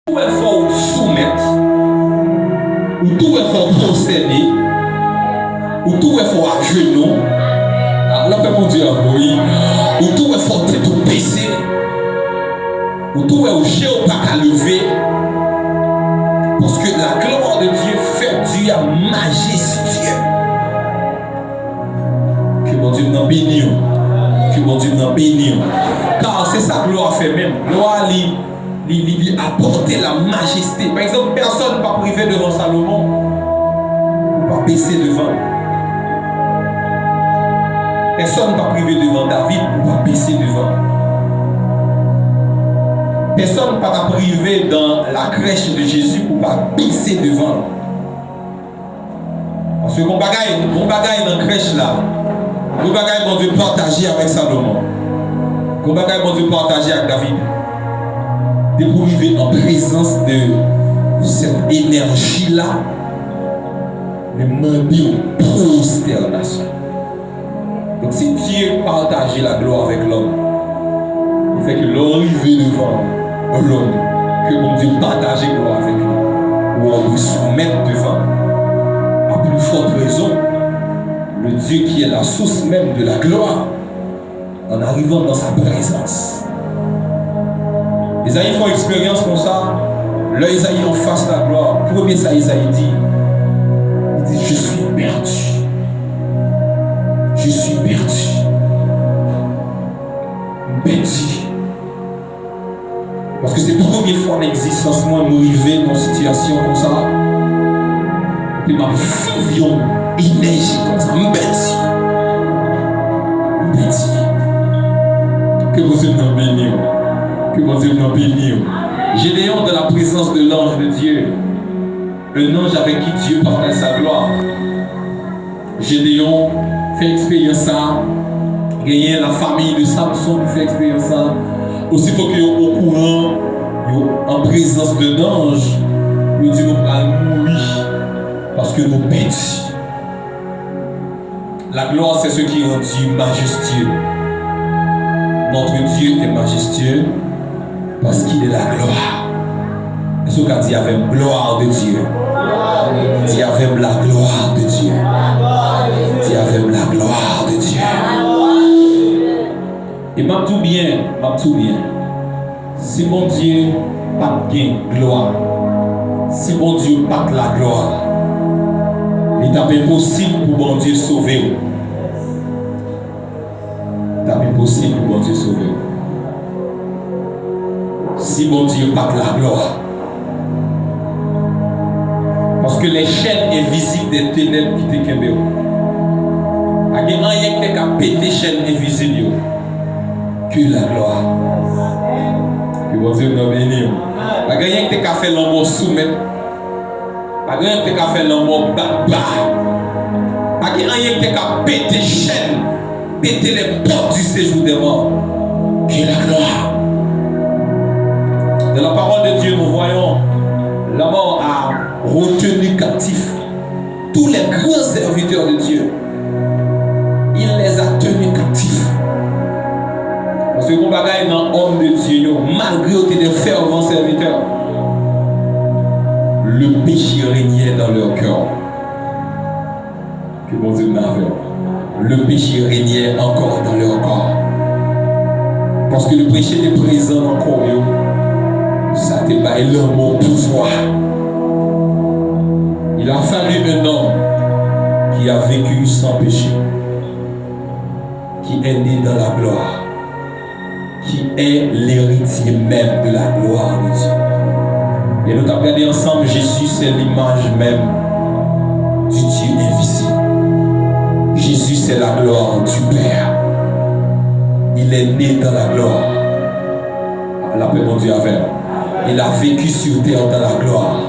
Tout est fort soumettre, ou tout est fort procéder, ou tout est fort à genoux. Là, mon Dieu, oui. Ou tout est fort tête ou baisser, ou tout est au géo pas à lever. Parce que la gloire de Dieu fait Dieu majestueux. Que mon Dieu nous bénisse. Que mon Dieu nous bénisse. Car c'est ça que gloire fait même. Gloire lui apporter la majesté. Par exemple, personne ne va priver devant Salomon. Ou pas baisser devant. Personne ne va priver devant David. Ou pas baisser devant. Personne ne va priver dans la crèche de Jésus. Ou pas baisser devant. Parce que mon bagaille dans la crèche là. Mon bagaille bon Dieu partager avec Salomon. Mon bagaille bon Dieu partager avec David. De pour vivre en présence de cette énergie-là, de demander une prosternation. Donc si Dieu partage la gloire avec l'homme, il fait que l'homme arrive devant l'homme, que mon Dieu partage la gloire avec lui, ou on doit soumettre devant, à plus forte raison, le Dieu qui est la source même de la gloire, en arrivant dans sa présence. Isaïe font expérience comme ça. Là, Isaïe en face de la gloire. Premier ça, Isaïe dit, je suis perdu. Je suis perdu. Perdu. Parce que c'est la première fois en existence, moi, je m'arrive dans une situation comme ça. Et ma fusion énergie comme ça. Perdu. Que vous êtes dans béni. Que mon Dieu nous bénisse. Gédéon dans la présence de l'ange de Dieu. Un ange avec qui Dieu partage sa gloire. Gédéon fait expérience ça. Gagner la famille de Samson qui fait expérience ça. Aussitôt qu'ils sont au courant, en présence de l'ange, nous disons nous allons mourir parce que nous perdons. La gloire, c'est ce qui rend Dieu majestueux. Notre Dieu est majestueux. Parce qu'il est la gloire. Et ce qu'a dit avec gloire de Dieu. Dit avec la gloire de Dieu. Dit avec la gloire de Dieu. Et m'a tout bien. Si mon Dieu pas de gloire, si mon Dieu pas de la gloire, il est impossible pour mon Dieu sauver. Il est impossible pour mon Dieu sauver. Si mon Dieu pas de la gloire. Parce que les chaînes invisibles des ténèbres qui te kembe. Il n'y a rien qui a pété les chaînes invisibles. Que la gloire. Que mon Dieu nous bénisse. Il n'y a rien qui a fait l'homme soumettre. Il n'y a rien qui a fait l'homme bas. Il n'y a rien qui a pété les chaînes. Péter les portes du séjour des morts. Que la gloire. Dans la parole de Dieu, nous voyons la mort a retenu captifs tous les grands serviteurs de Dieu. Il les a tenus captifs. Parce que mon bagage est dans l'homme de Dieu, malgré des fervents serviteurs, le péché régnait dans leur cœur. Que bon Dieu m'avait. Le péché régnait encore dans leur corps. Parce que le péché était présent encore. Ça t'est pas l'homme au pouvoir. Il a fallu un homme qui a vécu sans péché, qui est né dans la gloire, qui est l'héritier même de la gloire de Dieu. Et nous avons regardé ensemble, Jésus, c'est l'image même du Dieu invisible. Jésus, c'est la gloire du Père. Il est né dans la gloire. La paix, mon Dieu, avec. Il a vécu sur terre dans la gloire.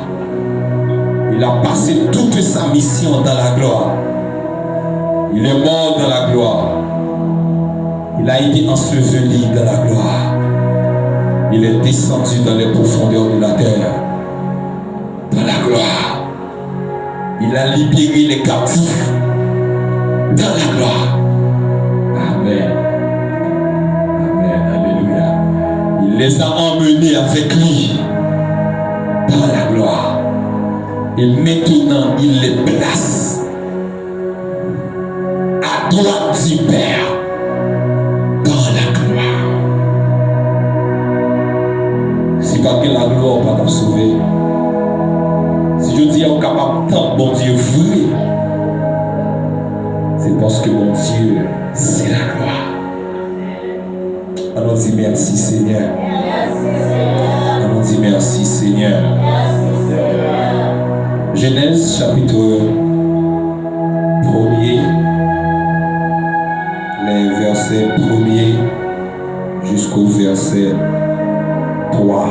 Il a passé toute sa mission dans la gloire. Il est mort dans la gloire. Il a été enseveli dans la gloire. Il est descendu dans les profondeurs de la terre. Dans la gloire. Il a libéré les captifs. Dans la gloire. Amen. Amen. Alléluia. Il les a emmenés avec lui dans la gloire. Et maintenant, il les place à droite du Père dans la gloire. Si pas que la gloire pas t'a sauvé, si je dis on est capable tant bon Dieu vrai, c'est parce que mon Dieu, c'est la gloire. On dit merci Seigneur. On dit merci Seigneur. Genèse chapitre 1er, les versets 1er jusqu'au verset 3.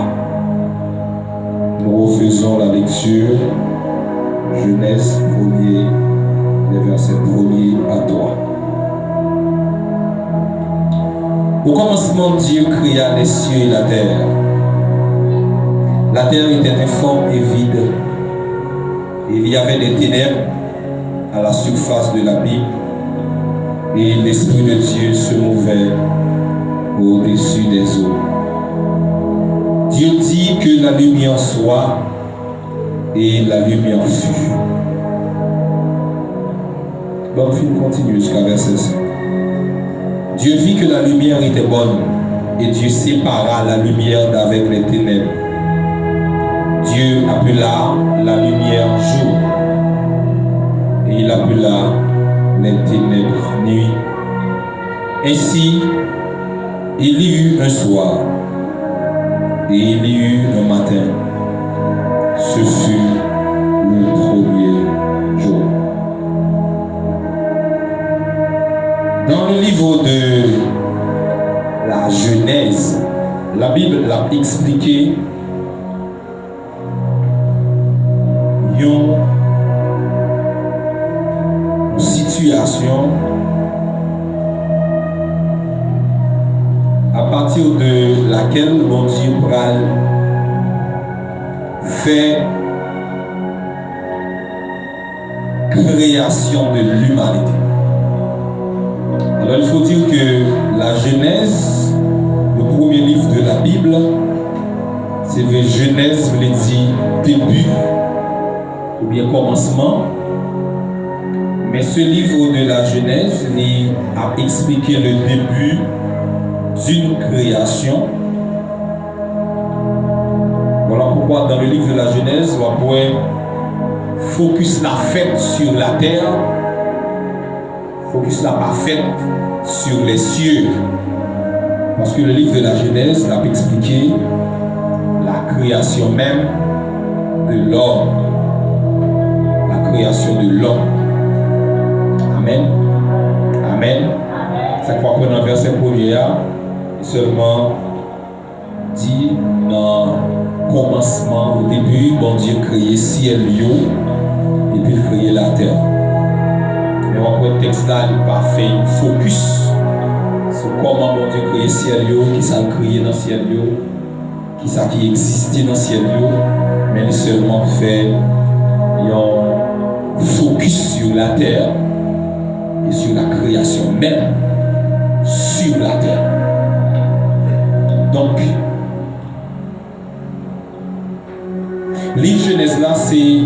Nous refaisons la lecture. Genèse 1er, les versets 1er à 3. Au commencement, Dieu créa les cieux et la terre. La terre était informe et vide. Il y avait des ténèbres à la surface de l'abîme et l'Esprit de Dieu se mouvait au-dessus des eaux. Dieu dit que la lumière soit et la lumière fut. Bon, film continue jusqu'à verset 5. Dieu vit que la lumière était bonne et Dieu sépara la lumière d'avec les ténèbres. Dieu appela la lumière jour et il appela les ténèbres nuit. Ainsi, il y eut un soir et il y eut un matin. Ce fut le premier jour. Dans le livre de la Genèse, la Bible l'a expliqué une situation à partir de laquelle mon Dieu fait création de l'humanité. Alors il faut dire que la Genèse, le premier livre de la Bible, c'est le Genèse veut dire début ou bien commencement. Mais ce livre de la Genèse il a expliqué le début d'une création. Voilà pourquoi dans le livre de la Genèse, on pourrait focus la fête sur la terre, focus la pas faite sur les cieux. Parce que le livre de la Genèse a expliqué la création même de l'homme. La création de l'homme. Amen. Amen. C'est quoi que dans le verset premier, seulement dit dans le commencement, au début, bon Dieu créé ciel et puis créé la terre. Mais on voit le texte là, il n'a pas fait une focus sur comment bon Dieu créé ciel qui ça créé dans le ciel qui ça qui existait dans le ciel mais il seulement fait un focus sur la terre et sur la création même sur la terre. Donc, livre Genèse là, c'est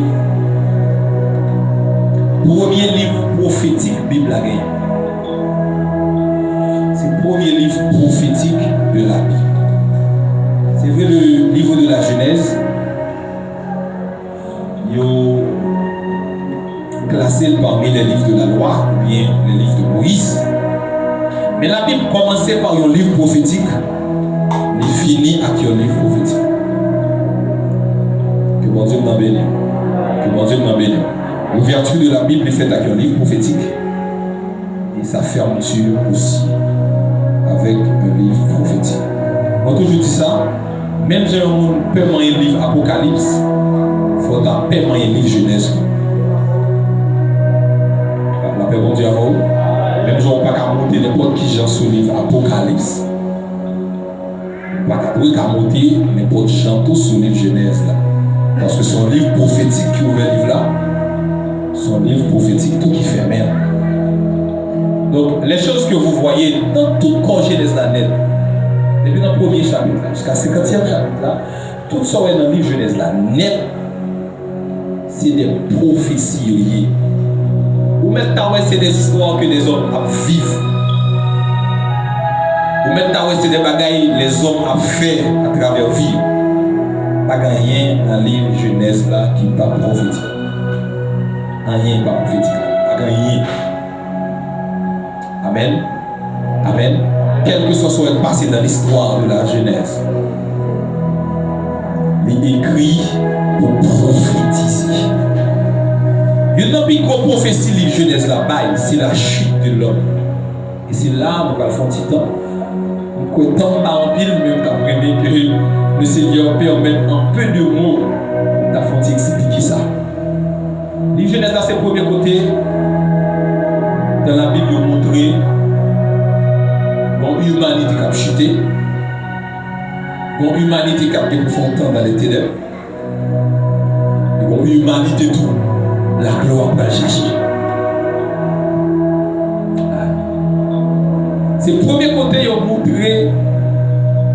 le premier livre prophétique Bible à gagner. C'est le premier livre prophétique de la Bible. C'est vrai, le livre de la Genèse, il est classé parmi les livres de la loi ou bien les livres de Moïse. Mais la Bible commençait par un livre prophétique, il finit avec un livre prophétique. Que mon Dieu m'en bénisse. Que mon Dieu m'en bénisse. L'ouverture de la Bible est faite avec un livre prophétique et sa fermeture aussi avec un livre prophétique. Moi toujours dis ça, même si on peut un livre Apocalypse, il faut paiement un livre Genèse. La paix bon Dieu à vous. Même si on ne peut pas monter n'importe qui genre sur le livre Apocalypse. On ne peut pas monter n'importe qui genre sur le livre Genèse là. Parce que son livre prophétique qui ouvre le livre là, son livre prophétique tout qui fait merde. Donc les choses que vous voyez dans tout corps Genèse là net, depuis dans le premier chapitre jusqu'à 50e chapitre là, Tout ça est dans le livre Genèse là, net, c'est des prophéties liées. Ou maintenant, c'est des histoires que les hommes vivent. Ou maintenant, c'est des bagailles que les hommes ont fait à travers la vie. Pas rien dans le livre Genèse là qui n'est pas prophétique. Rien n'est pas prophétique. Pas rien. Amen. Amen. Quel que soit ce qui est passé dans l'histoire de la Genèse, il est écrit pour prophétiser. Il n'y a pas de prophétie de Genèse là-bas, c'est la chute de l'homme. Et c'est là où nous allons faire un petit temps. Nous ne sommes pas en pile, mais nous avons que le Seigneur permet un peu de mots pour nous faire expliquer ça. Le Genèse là, c'est le premier côté dans la Bible de montrer une humanité qui a chuté, une humanité qui a été confrontée dans les ténèbres, une humanité tout, la gloire va chercher. C'est le premier côté qui a montré,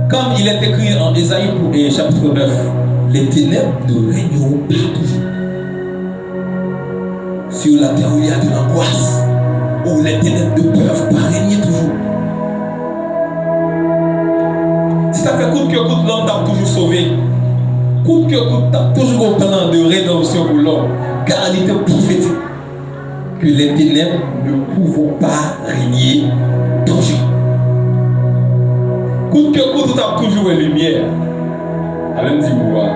comme il est écrit en Ésaïe chapitre 9, les ténèbres ne régneront pas toujours. Sur la terre où il y a de l'angoisse, où les ténèbres ne peuvent pas régner toujours. Si ça fait coûte que coûte, l'homme t'a toujours sauvé. Coûte que coûte, t'as toujours un plan de rédemption pour l'homme. Car il était prophétique que les ténèbres ne pouvons pas régner toujours. Coûte que coûte, t'as toujours une lumière. Même si vous voyez,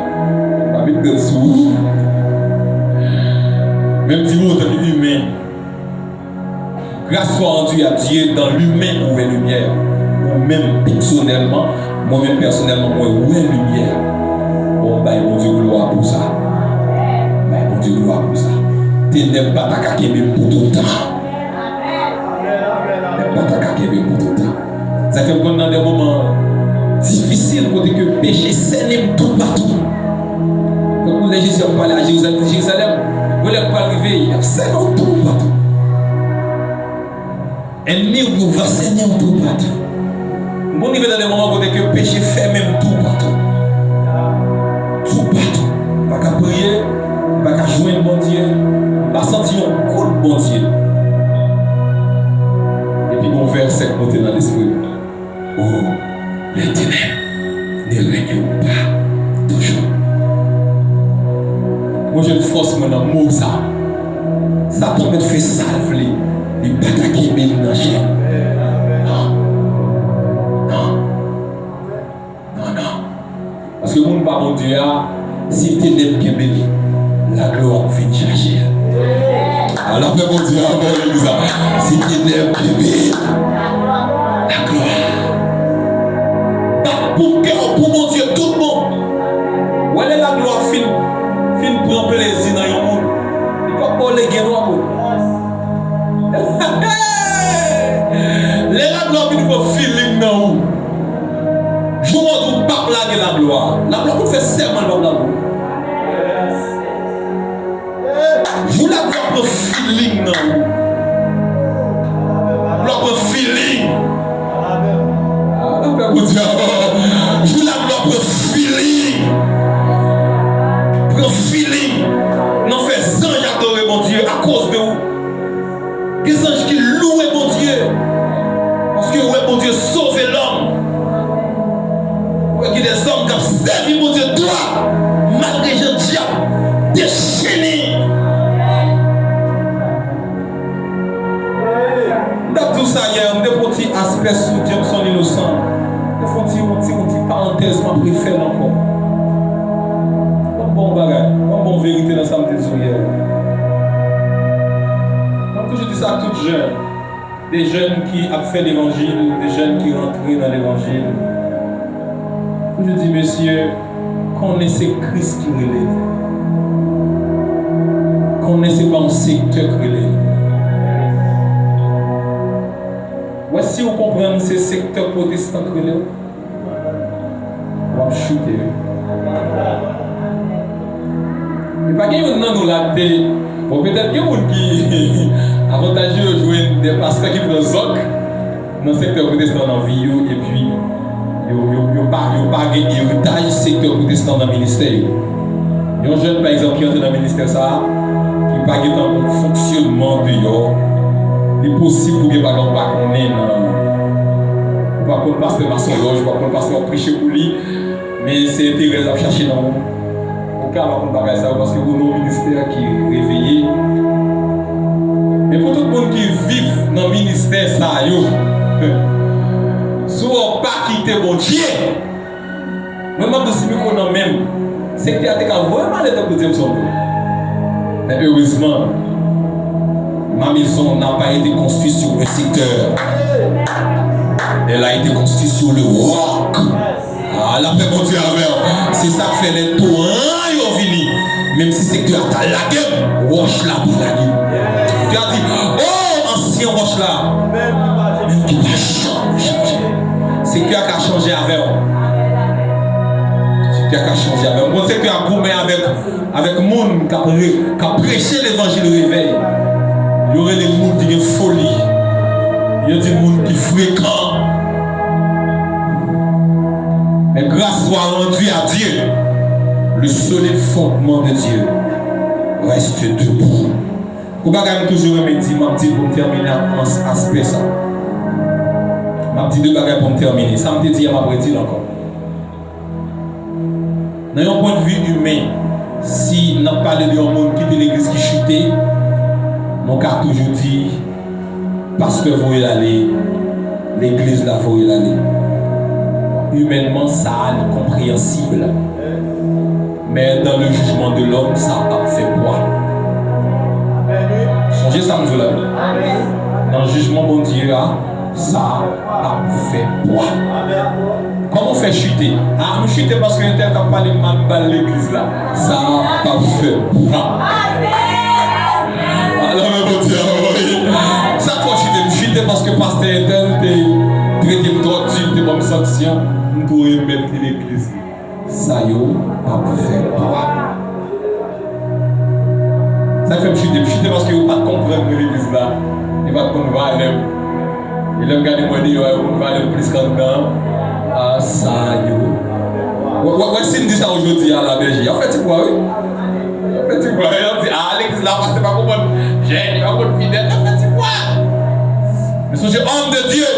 on va mettre dessous. Même si vous êtes humain. Grâce soit rendue à Dieu dans l'humain où est lumière. Ou même personnellement, moi-même personnellement, moi où est lumière. Bon, bah, mon Dieu, gloire pour ça. Bah, mon Dieu, gloire pour ça. Ténèbres pas ta kakébé pour tout le temps. Pas ta kakébé pour tout le temps. Ça fait qu'on dans des moments difficiles, côté que péché saigne tout partout. Quand les Jésus ont parlé à Jérusalem, vous n'allez pas arriver, il y a saigne tout partout. Ennemi ou va saigner tout partout. Bon, il va dans des moments où le péché fait même tout partout. Tout partout. Pas qu'à prier, pas qu'à jouer le bon Dieu, pas sentir un coup de bon Dieu. Et puis, mon verset monté dans l'esprit. Oh, les ténèbres ne règnent pas toujours. Moi, je force mon amour, ça. Satan me fait salver. Il ne pas attaquer mes nages. Parce que mon bon Dieu a, si ténèbres qui bénit, la gloire vient chercher. Alors que mon Dieu a envoyé ça. Si ténèbres qui bénit, la gloire. Pour cœur, pour mon Dieu, tout le monde. Où est la gloire fin prend plaisir dans le monde. Il ne faut pas les guérir. Les gloire qui nous fait feeling dans nous. Je vous montre pas plaguer la gloire. La gloire vous fait serment dans la gloire. Je vous la gloire pour feeling dans nous. Gloire pour feeling. Je vous la gloire pour feeling. Pour feeling. Non fait sans adorer mon Dieu à cause de vous. Des anges qui louent mon Dieu. Parce que ouais, mon Dieu sauve l'homme. Ouais, qu'il y a des hommes qui ont servi mon Dieu droit. Malgré le diable. Déchaîné. Dans tout ça, il y a un petit aspect sur Dieu son innocent. Il faut une petite parenthèse, ma préfère encore. Un bon bagage, une bonne vérité dans sa hier. Je dis ça à toutes jeunes, des jeunes qui ont fait l'évangile, des jeunes qui rentrent dans l'évangile. Je dis, messieurs, connaissez Christ qui relève. Connaissez pas un secteur qui relève. Voici vous comprenez ces secteurs protestants qui relèvent. On va chuter. Et pas qu'il y ait nous la tête. Bon, peut-être qu'il y a des gens qui avantageux de jouer des pasteurs qui prennent zoc dans le secteur protestant dans la vie et puis Yo pas de héritage secteur protestant dans le ministère. Il y a un jeune par exemple qui entre dans le ministère ça, qui n'a pas de fonctionnement de yo. Il est possible pour que les gens ne pas qu'on pasteur maçon loge, pas qu'on pasteur prêcher pour lui, mais c'est intérêt à chercher dans au cas où on ne ça parce que vous avez un ministère qui est réveillé. Mais pour tout le monde qui vit dans le ministère ça yo, si on pas quitter bon Dieu, même si on a même c'est que tu as vraiment les temps de dire son. Mais heureusement, ma maison n'a pas été construite sur le secteur. Elle a été construite sur le roc. Ah, la paix mon Dieu avec. C'est ça qui fait les torrents et vini. Même si c'est que tu as la gueule, roche là pour la gueule. Tu as dit, oh, ancien roche là. Même qui va changer. C'est que tu as changé avec. C'est que tu as changé avec. Bon, c'est que tu as gourmé avec le monde qui a prêché l'évangile réveil. Il y aurait des gens qui ont folie. Il y a des gens qui fréquentent. Mais grâce soit rendue à Dieu, le solide fondement de Dieu reste debout. Vous ne toujours me dire, je dis pour me terminer en aspect ça. Je dis deux bagages pour me terminer. Ça me dit, je vais dire encore. Dans un point de vue humain, si on a parlé d'un monde qui était l'église qui chutait, mon cas toujours dit, parce que vous y allez, l'église là, vous y allez. Humainement, ça est compréhensible. Mais dans le jugement de l'homme, ça n'a pas fait poids. Songez ça, nous là. Dans le jugement bon Dieu, ça n'a pas fait poids. Comment on fait chuter? Ah, nous chuter parce que nous n'avons pas les mal dans l'église là. Ça n'a pas fait poids. Alors, mon Dieu, ça faut chuter parce que pasteur était traité de torture, de bonne sanction. Nous pourrions mettre l'église. Ça y est, pas fait poids. Ça fait me chuter parce que vous ne pouvez pas comprendre l'église là. Il va qu'on va aller. Il aime garder moi dire on va aller plus qu'en dedans. Ah ça y est. Si nous dit ça aujourd'hui à la Belgique, en fait c'est quoi oui? En fait c'est quoi? On dit ah l'église là parce que pas comprendre. J'ai pas comprendre fidèle. En fait c'est quoi? Mais songez homme de Dieu.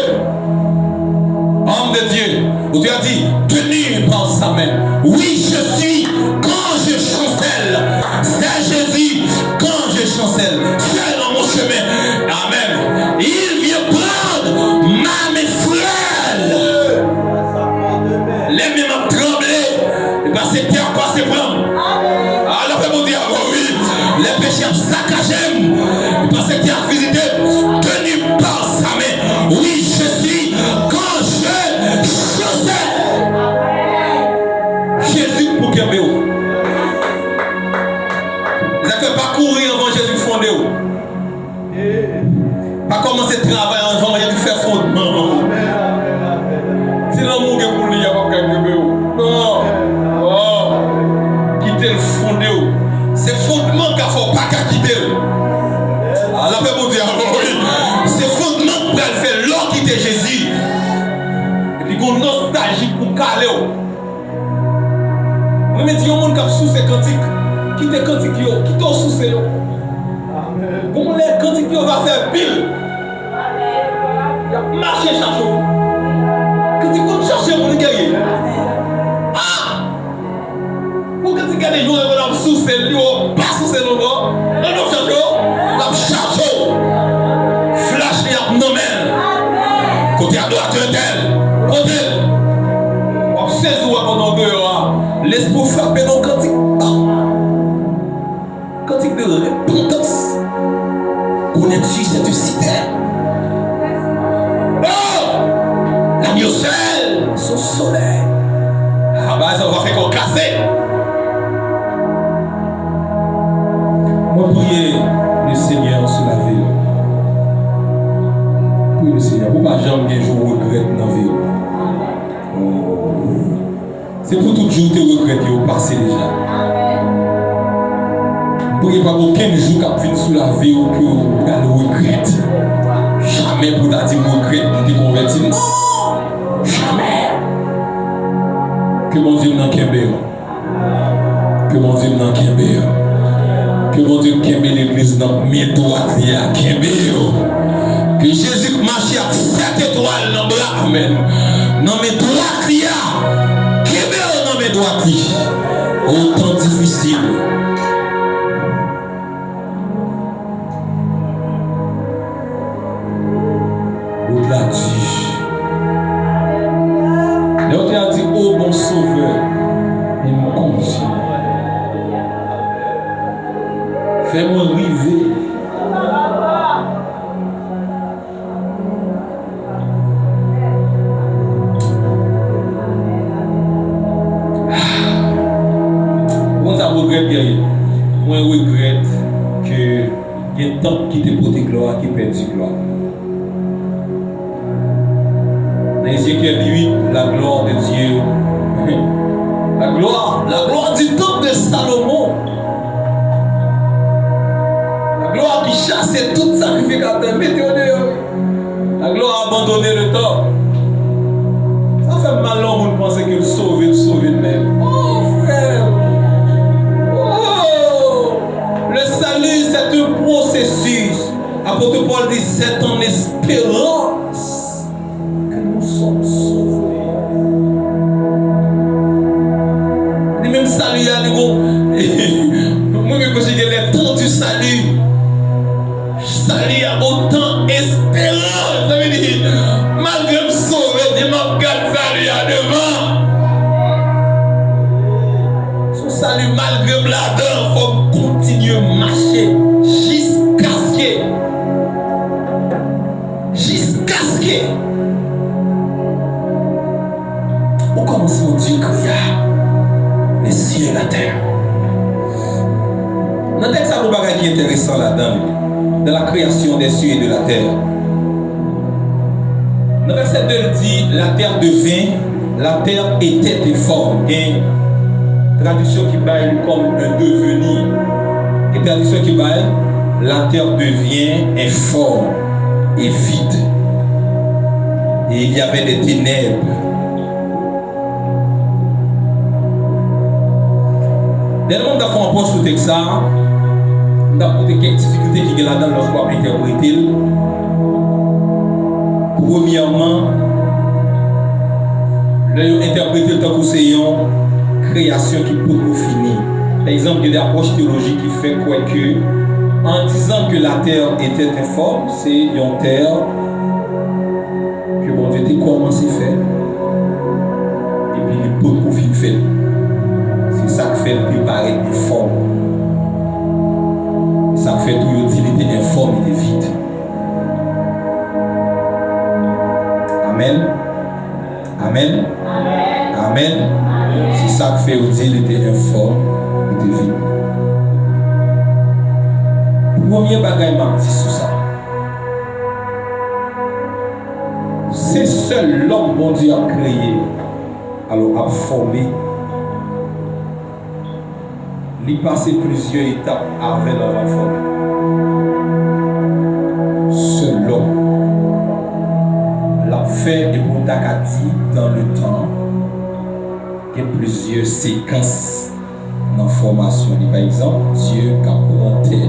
Homme de Dieu, où tu as dit, tenu par sa main. Oui, je suis quand je chancelle. C'est Jésus quand je chancelle. Seul dans mon chemin. Amen. Il vient prendre ma main frêle. Les mains m'ont tremblé. Et bien c'est terre pas se prendre. Alors que mon Dieu, oui, les péchés ont saccagé. Et bien c'est terre visité. Tenu par sa main. Oui, je suis quand Jésus pour qu'il y ait. Vous n'avez pas courir avant Jésus fondé. Pas commencer à travailler avant Jésus faire fondement. Si l'amour est pour lui, il n'y a pas qu'à gagner. Non. Oh. Quitter le fondé. C'est fondement qu'il ne faut pas quitter. Alors, mon Dieu, oui. C'est fondement pour faire l'or quitter Jésus. Et puis, qu'on nostalgie pour caler. Oui, mais il y a un monde qui a sous ces cantiques. Qui te cantique, qui te sous ces cantiques. Bon, les cantiques, on va faire pile. Il y a marché chaque jour. Cantique, on cherche mon guerrier. Ah! Pour cantique, il y a des jours où on a sous ces lieux, pas sous ces lieux. On a chaque jour. On a chaque jour. Flash et abdomen. Côté à droite, tel. Côté. On sait où on a dehors. Laisse-moi frapper nos cantiques. Cantique de repentance. Connais-tu cette citerne? Oh! L'agneau seul, son soleil. Ah bah ça va faire qu'on casse. Moi prier le Seigneur sur la vie. Priez le Seigneur. Vous ne pouvez jamais un jour regretter dans la vie. C'est pour tout jour que vous regrettez au passé déjà. Vous ne pouvez pas aucun jour qui a fini sous la vie ou que vous allez regretter. Jamais pour dire que vous regrettez de convertir. Non! Jamais! Que mon Dieu n'en kembe. Que mon Dieu n'en kembe. Que mon Dieu kembe l'église dans mes droites à kembe. Que Jésus marche avec 7 étoiles dans le bras. Amen. Dans mes droites à kembe dans mes droites. Autant difficile. Au-delà du. L'autre a dit, oh bon sauveur, il me conduit. Fais-moi rêver. Moi, ça regrette, moi, je regrette que il y a tant qui te porte gloire, qui perd du gloire. Dans Ézéchiel 8, la gloire de Dieu. La gloire du temple de Salomon. La gloire qui chassait tout sacrificateur. La gloire a abandonné le temps. Ça fait mal l'homme de penser qu'il sauve même. Oh frère. Oh. Le salut c'est un processus. Apôtre Paul dit c'est en espérance que nous sommes sauvés. Les mêmes saluts à nous. Moi je pense que les temps du salut. Salut à autant espérance. Ça veut dire malgré me sauver, je m'en garde salut à devant. Son salut malgré bladeur, il faut continuer à marcher jusqu'à ce que au commencement Dieu créa les cieux et la terre. Dans le texte, il y a un bagage qui est intéressant là-dedans, dans la création des cieux et de la terre. Dans le verset 2, il dit la terre devint, la terre était informe. Et traduction qui baille comme un devenir. Et traduction qui baille, la terre devient informe et vide. Et il y avait des ténèbres. Dès le monde a fait un poste sur le texte, on a posé quelques difficultés qui sont là-dedans lorsqu'on a interprété. Premièrement, nous interpréter tant que c'est une création qui peut nous finir. Par exemple, il y a des approches théologiques qui font quoi que, en disant que la terre était informe, c'est une terre que bon Dieu a commencé à faire. Et puis il peut nous faire. C'est ça qui fait le paraître informe. Ça fait tout le dit il était informe, il était vide. Amen. Amen. Amen. C'est ça qui fait le dit il était informe, il était vide. Premier bagage m'a dit sur ça. C'est seul l'homme bon Dieu a créé, alors a formé. Il passé plusieurs étapes avec l'enfant. Seul l'homme l'a fait et pour Dakati dans le temps. Il y a plusieurs séquences dans la formation. Par exemple, Dieu qui a planté, qui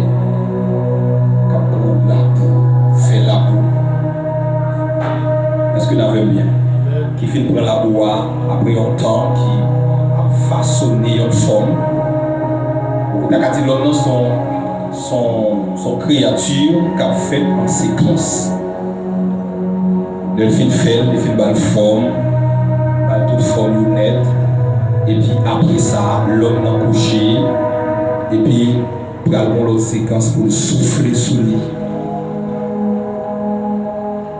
a planté la boue, fait la boue. Est-ce que vous avez bien? Qui fait prendre la boue après un temps, qui a façonné une forme. Dakati l'homme son créature qu'a fait en séquence. Le film fait, le film bal forme, bal toute forme nette. Et puis après ça, l'homme n'a couché. Et puis pour aller l'autre séquence pour souffler sous lui.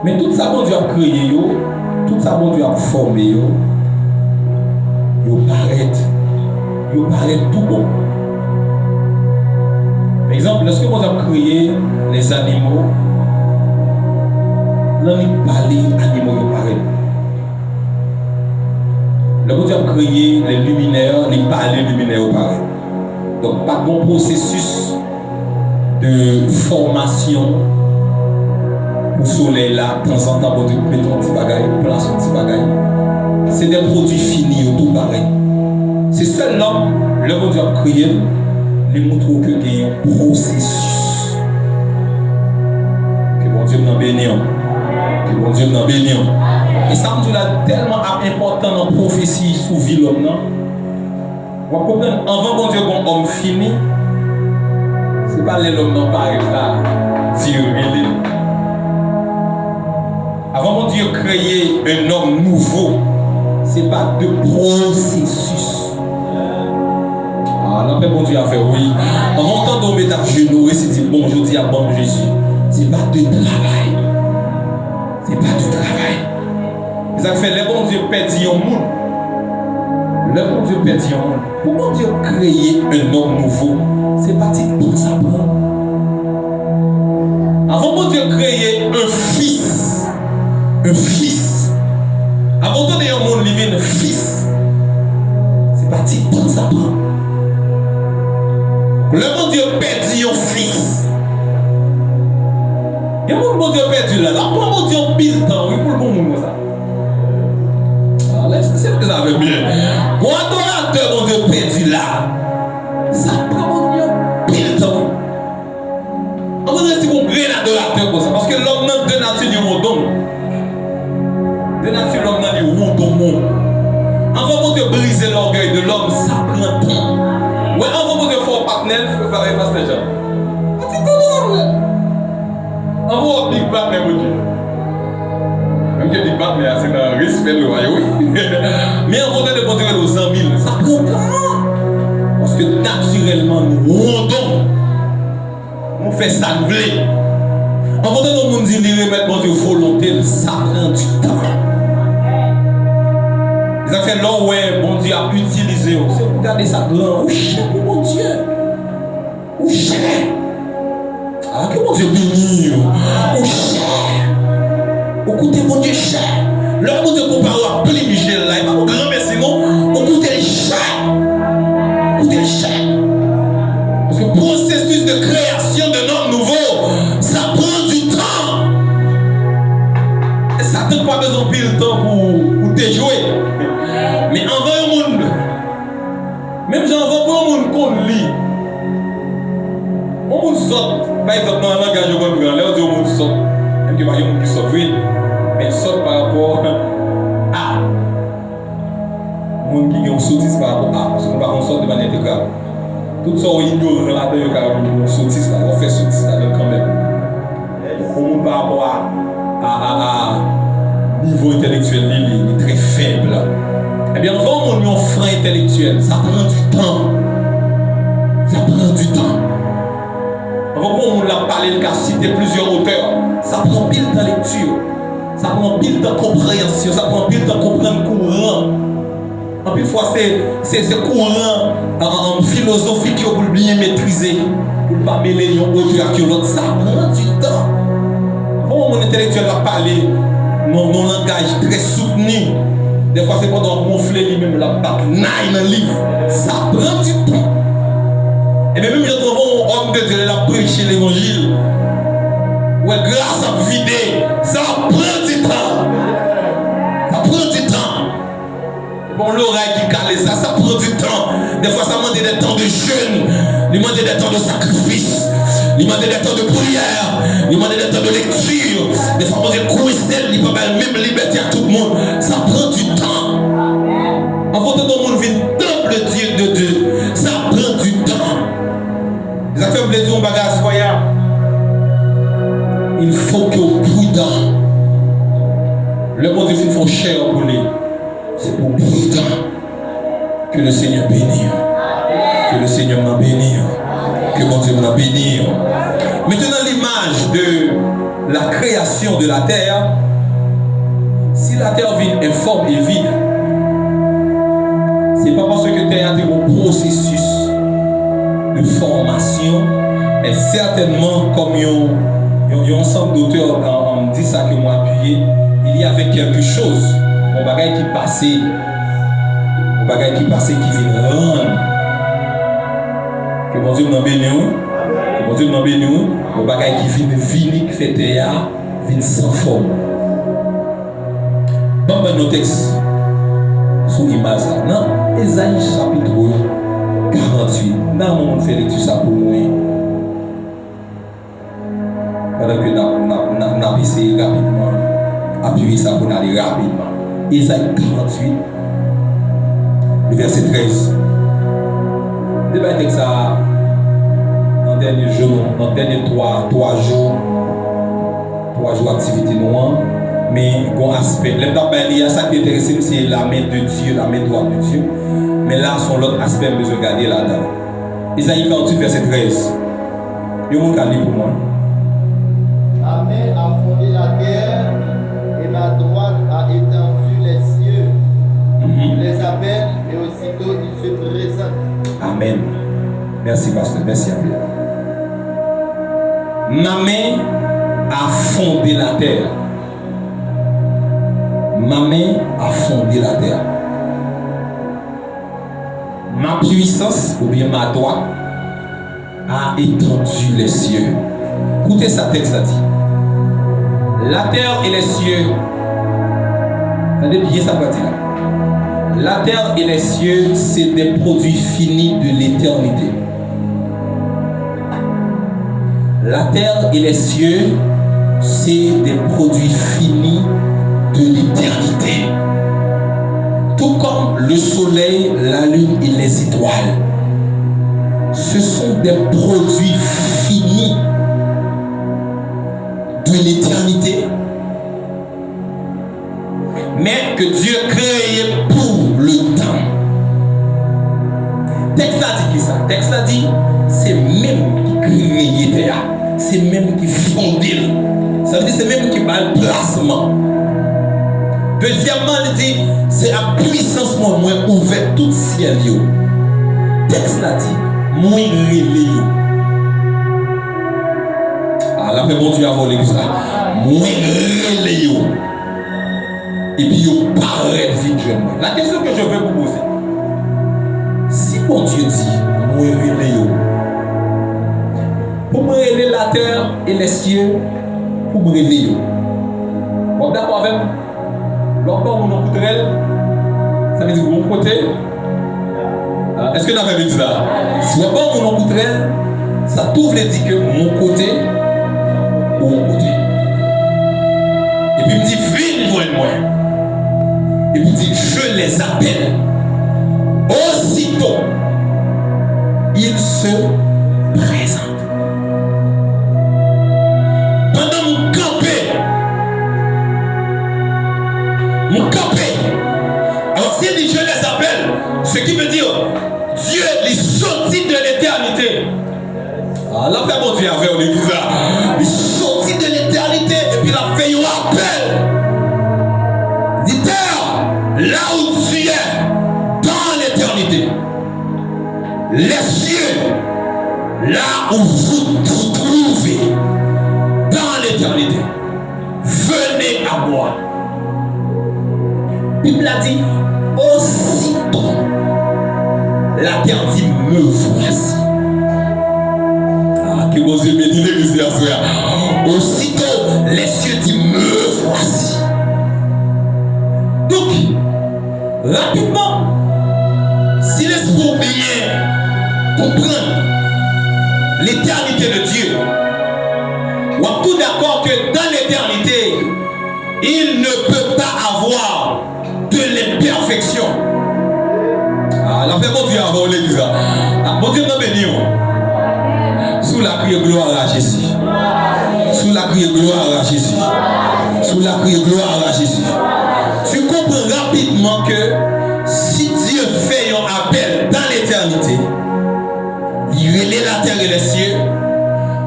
Mais tout ça bon Dieu a créé, tout ça bon Dieu a formé, il paraît tout bon. Par exemple, lorsque vous avez créé les animaux, l'on a parlé animaux pareil. Lorsque vous avez créé les luminaires, on a parlé luminaires pareil. Donc, pas de bon processus de formation pour le soleil là, de temps en temps, vous mettez un petit bagage, place un petit bagage. c'est des produits finis, tout pareil. C'est seulement le bon Dieu a créé, les montre que il y a un processus. Que bon Dieu nous bénisse. Que bon Dieu nous bénisse. Et ça me dit là tellement important dans la prophétie sous vie l'homme. Vous comprenez, avant bon Dieu qu'on homme fini, c'est pas l'homme non pas là, Dieu il. Avant bon Dieu créer un homme nouveau, c'est pas de processus. Ah, là, bon Dieu a fait oui. En montant dans mes genoux, c'est dit bon, je dis à bon Jésus, c'est pas de travail. C'est pas de travail. Ça fait les bon Dieu perdit un monde. Le bon Dieu perdit un monde. Pour bon Dieu créer un homme nouveau, c'est parti pour ça. Avant bon Dieu créer un fils. Un fils. Avant de donner un monde, il vient un fils. C'est parti pour ça. Le bon Dieu perdit un fils. Il y a un bon Dieu perdu là. Là, pour bon Dieu pile temps. Oui, pour le bon monde, ça. C'est ce que ça veut bien. Bon adorateur, mon Dieu perdu là. Ça prend mon Dieu pile temps. On va dire si vous prenez l'adorateur comme ça. Parce que l'homme n'a deux natures du monde. Deux natures, l'homme n'a du monde. Avant de briser l'orgueil de l'homme, ça prend temps. Ouais, avant de faire un partenaire, il faut faire passer les gens. On va Big Bang, mon Dieu. Même que Big Bang, c'est un respect de oui. Mais en vendant de continuer aux 100 000, ça prend temps. Parce que naturellement, nous rondons. On fait ça nous voulons. En vendant de monde dire remettre mon Dieu volonté, ça prend du temps. Ils ont fait là où mon Dieu a utilisé. C'est pour garder ça grand. Où cher pour mon Dieu. Où cher. Ah, que mon Dieu bénisse. Où cher. Écoutez mon Dieu cher. Leur mon Dieu compare à Pli Michel là. Il va vous grand merci non. Écoutez cher. Écoutez cher. Parce que le processus de création d'un homme nouveau, ça prend du temps. Et ça n'a pas besoin de pile temps pour déjouer. Mais envoie un monde. Même j'envoie pas un monde qu'on lit. On monde sort. Par exemple, dans un langage de grand, là on dit on monde sort. Même qu'il y a un monde qui sort, oui. Mais sort par rapport à monde qui ont sottise par rapport à. Parce qu'on va en sorte de manière intégrale. Tout ça on ignore là-dedans, on sottise là, on fait sottise là quand même. On monde par rapport à niveau intellectuel, il est très faible. Eh bien, avant on a un frein intellectuel, ça prend du temps. Ça prend du temps. Avant on l'a parlé, il a cité plusieurs auteurs. Ça prend pile de lecture. Ça prend pile de compréhension. Ça prend pile de comprendre le courant. En plus, fois, c'est courant en philosophie qu'il faut bien maîtriser. Pour ne pas mêler un auteur avec l'autre. Ça prend du temps. Avant mon intellectuel a parlé, mon langage très soutenu. Des fois, c'est pendant un conflit, lui-même, la bataille dans le livre. Ça prend du temps. Et même quand on voit un homme de Dieu, il a prêché l'évangile. Ouais, grâce à vider, ça prend du temps. Ça prend du temps. Bon, l'oreille qui cale ça prend du temps. Des fois, ça demande des temps de jeûne, il demande des temps de sacrifice, il demande des temps de prière, il demande des temps de lecture. Des fois, on dit coïncide, il peut même liberté à tout le monde. Ça prend du temps. En fait, tout le monde vient temple Dieu de Dieu. Ça prend du temps. Les affaires plaisir au bagage voyant. Il faut que vous prudent. Le bon Dieu fait cher pour lui. C'est pour prudent que le Seigneur bénisse. Que le Seigneur m'a béni. Que mon Dieu m'a béni. Maintenant, l'image de la création de la terre. Si la terre vide, informe et vide, c'est pas parce que la terre a un processus de formation, et certainement comme il y a un ensemble d'auteurs on dit ça que moi appuyé, il y avait quelque chose, un bagage qui passait, qui vient rendre. Que mon Dieu m'en bénisse, que mon Dieu m'en bénisse, un bagage qui vient venir, qui fait terre, vient sans forme. Dans nos textes, sous l'image. Non, Ésaïe chapitre 48. Dans mon fait lecture ça pour moi. Pendant que nous avons essayé rapidement, appuyer ça pour aller rapidement. Ésaïe 48, le verset 13. Débat avec ça dans le dernier jour, dans le dernier 3 jours d'activité noire. Mais bon aspect. Le temps ça qui est intéressant, c'est la main de Dieu, la main droite de Dieu. Mais là, son l'autre aspect, je vais regarder là-dedans. Isaïe 48, verset 13. Il y a un mot pour moi. La main a fondé la terre et la droite a étendu les cieux. Il les appelle et aussitôt il se présente. Amen. Merci, pasteur. Merci à vous. Ma main a fondé la terre. Ma main a fondé la terre. Ma puissance, ou bien ma droite, a étendu les cieux. Écoutez ça, texte là dit. La terre et les cieux. Attendez bien ça va dire. La terre et les cieux, c'est des produits finis de l'éternité. La terre et les cieux, c'est des produits finis de l'éternité. Tout comme le soleil, la lune et les étoiles. Ce sont des produits finis de l'éternité, mais que Dieu créé pour le temps. Texte a dit qui ça? Texte a dit, c'est même qui crée terre, c'est même qui fondé. Ça veut dire c'est même qui bat le placement. Deuxièmement, il dit, c'est la puissance moi ouvert tout ciel. Texte a dit, moi relé. Ah là, mais bon Dieu a volé ça. Moi relé. Et puis il paraît vite. La question que je veux vous poser, si bon Dieu dit, moi relé. Pour me relayer la terre et les cieux, pour me relayer. Bon, d'accord avec vous? L'enfant ou non ça veut dire que mon côté. Est-ce que vous avez vu ça? Si l'enfant ou non ça t'ouvre les dit que mon côté ou mon côté. Et puis il me dit, viens voir moi. Et puis il dit, je les appelle. Aussitôt, ils se présentent. Alors s'il dit je les appelle, ce qui veut dire Dieu les sortit de l'éternité. Ah là fait mon Dieu avec l'église là. Il sortit de l'éternité et puis il a fait un appel. Dit terre, là où tu es, dans l'éternité. Les cieux, là où vous vous trouvez, dans l'éternité. Venez à moi. La Bible a dit, aussitôt, la terre dit, me voici. Ah, que vos yeux bénissent l'église à soi. Aussitôt, les cieux disent, me voici. Donc, rapidement, si l'esprit bien comprendre l'éternité de Dieu, on est tout d'accord que dans l'éternité, il ne peut pas avoir de l'imperfection. Ah, la fait mon Dieu avant l'église. Ah, mon Dieu m'a béni. Sous la criée gloire à Jésus. Sous la criée gloire à Jésus. Sous la criée gloire à Jésus. Tu comprends rapidement que si Dieu fait un appel dans l'éternité, il relève la terre et les cieux.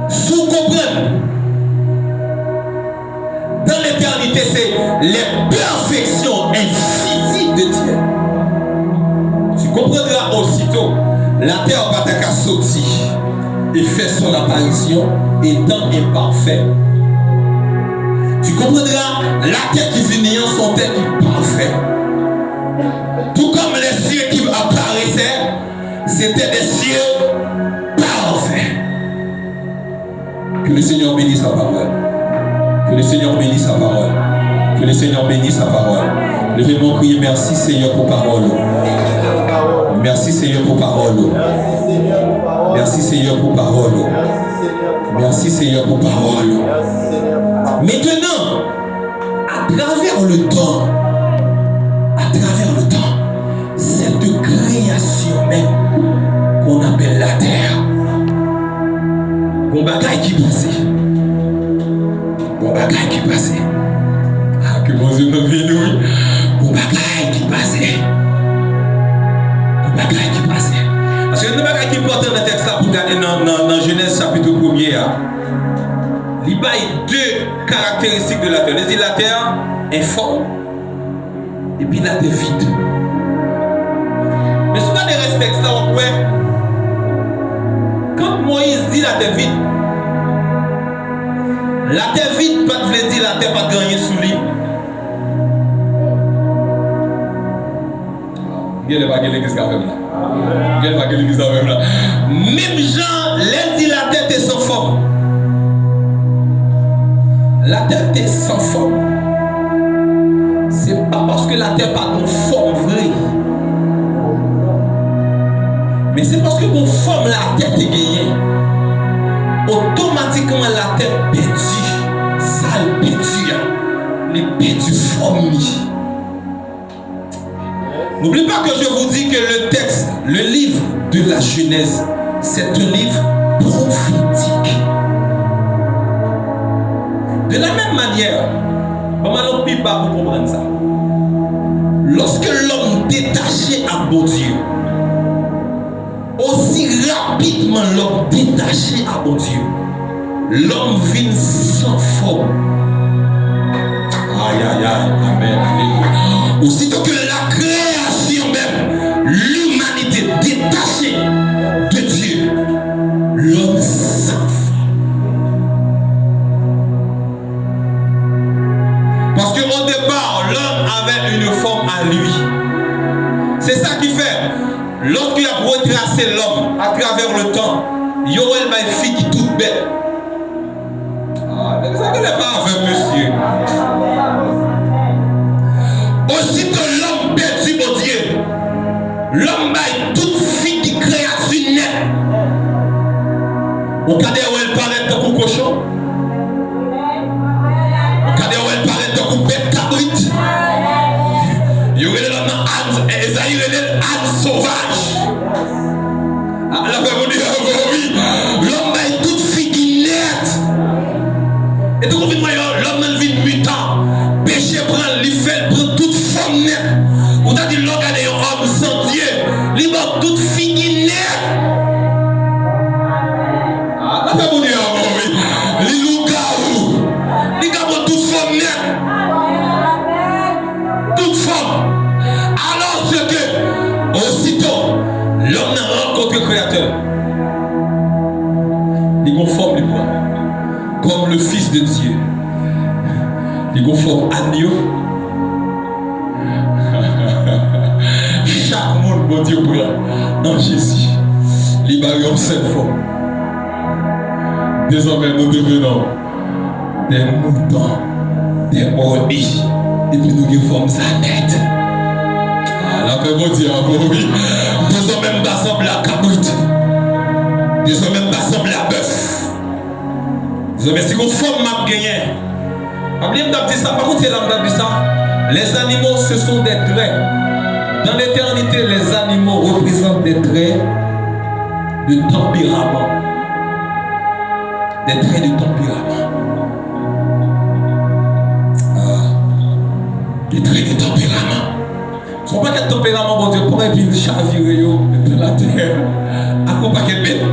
Vous comprenez? Dans l'éternité, c'est les perfections infinies de Dieu. Tu comprendras aussitôt, la terre va t'être sortie et fait son apparition étant imparfait. Tu comprendras la terre qui finit en son terre qui est parfait. Tout comme les cieux qui apparaissaient, c'était des cieux parfaits. Que le Seigneur bénisse sa parole. Que le Seigneur bénisse sa parole. Que le Seigneur bénisse sa parole. Levez-moi crier merci Seigneur pour parole. Merci Seigneur pour parole. Merci Seigneur pour parole. Merci Seigneur pour parole. Maintenant, à travers le temps, cette création même qu'on appelle la terre, bon bagaille qui passait. Ah, que mon Dieu nous bénisse. Bon bagaille qui passait. Parce que le bagaille qui est important dans le texte pour regarder dans Genèse chapitre 1er. Il y a deux caractéristiques de la terre. La terre est forme et puis la terre vide. Mais souvent, les restes textes, on voit quand Moïse dit la terre vide, pas de dire la terre pas gagner sous lui. Il n'y a pas l'église là. Même Jean, l'un dit la terre est sans forme. La terre est sans forme. C'est pas parce que la terre pas de forme vraie. Mais c'est parce que mon forme la terre est gagnée. Automatiquement la terre perdue. Sale perdue. Les perdus forme. N'oubliez pas que je vous dis que le texte, le livre de la Genèse, c'est un livre prophétique. De la même manière, comment l'on ne peut pas vous comprendre ça? Lorsque l'homme détaché à bon Dieu, aussi rapidement l'homme détaché à bon Dieu, l'homme vient sans forme. Aïe, aïe, aïe, amen, alléluia. Aussitôt que la création même, l'humanité détachée de Dieu, l'homme sans forme. Parce qu'au départ, l'homme avait une forme à lui. C'est ça qui fait, lorsqu'il a retracé l'homme à travers le temps, il y aurait une fille qui est toute belle. Ah, mais ça ne n'est pas avec monsieur. Aussitôt l'homme perdu mon Dieu, l'homme baille toute fille qui création nette. Au cas où elle paraît dans le cochon, au cas où elle paraît dans le bête cabrit, il y aurait l'homme âne, et Esaïe est âne sauvage. La paix vous dit, oui, l'homme baille toute fille qui nette. Et tout le monde, l'homme vit mutant, péché prend, lui fait prendre toute forme nette. Ou t'as dit, l'homme a un homme sans Dieu, lui bat toute fille qui nette. La paix vous dit, oui, les loups-garous, les gars toute forme nette. Toute forme. Alors ce que, aussitôt, l'homme n'a rencontré le Créateur. Il conforme les poids. Comme le Fils de Dieu. Il conforme agneau. Chaque monde, mon Dieu, prend en Jésus. Il va y cette forme. Désormais, nous devenons des moutons, des brebis, et puis nous avons forme sa tête. La paix, mon Dieu, oui. Désormais, nous assemblons la cabrite. Désormais, nous assemblons la bœuf. Désormais, si vous forme m'a gagné. Oubliez de dire ça. Par contre, c'est là que dit ça. Les animaux, ce sont des traits. Dans l'éternité, les animaux représentent des traits de tempérament. Des traits de tempérament. Des traits de tempérament. Ce n'est pas quel tempérament, mon Dieu, pour un ville chavirer de la terre. À quoi pas quel bête?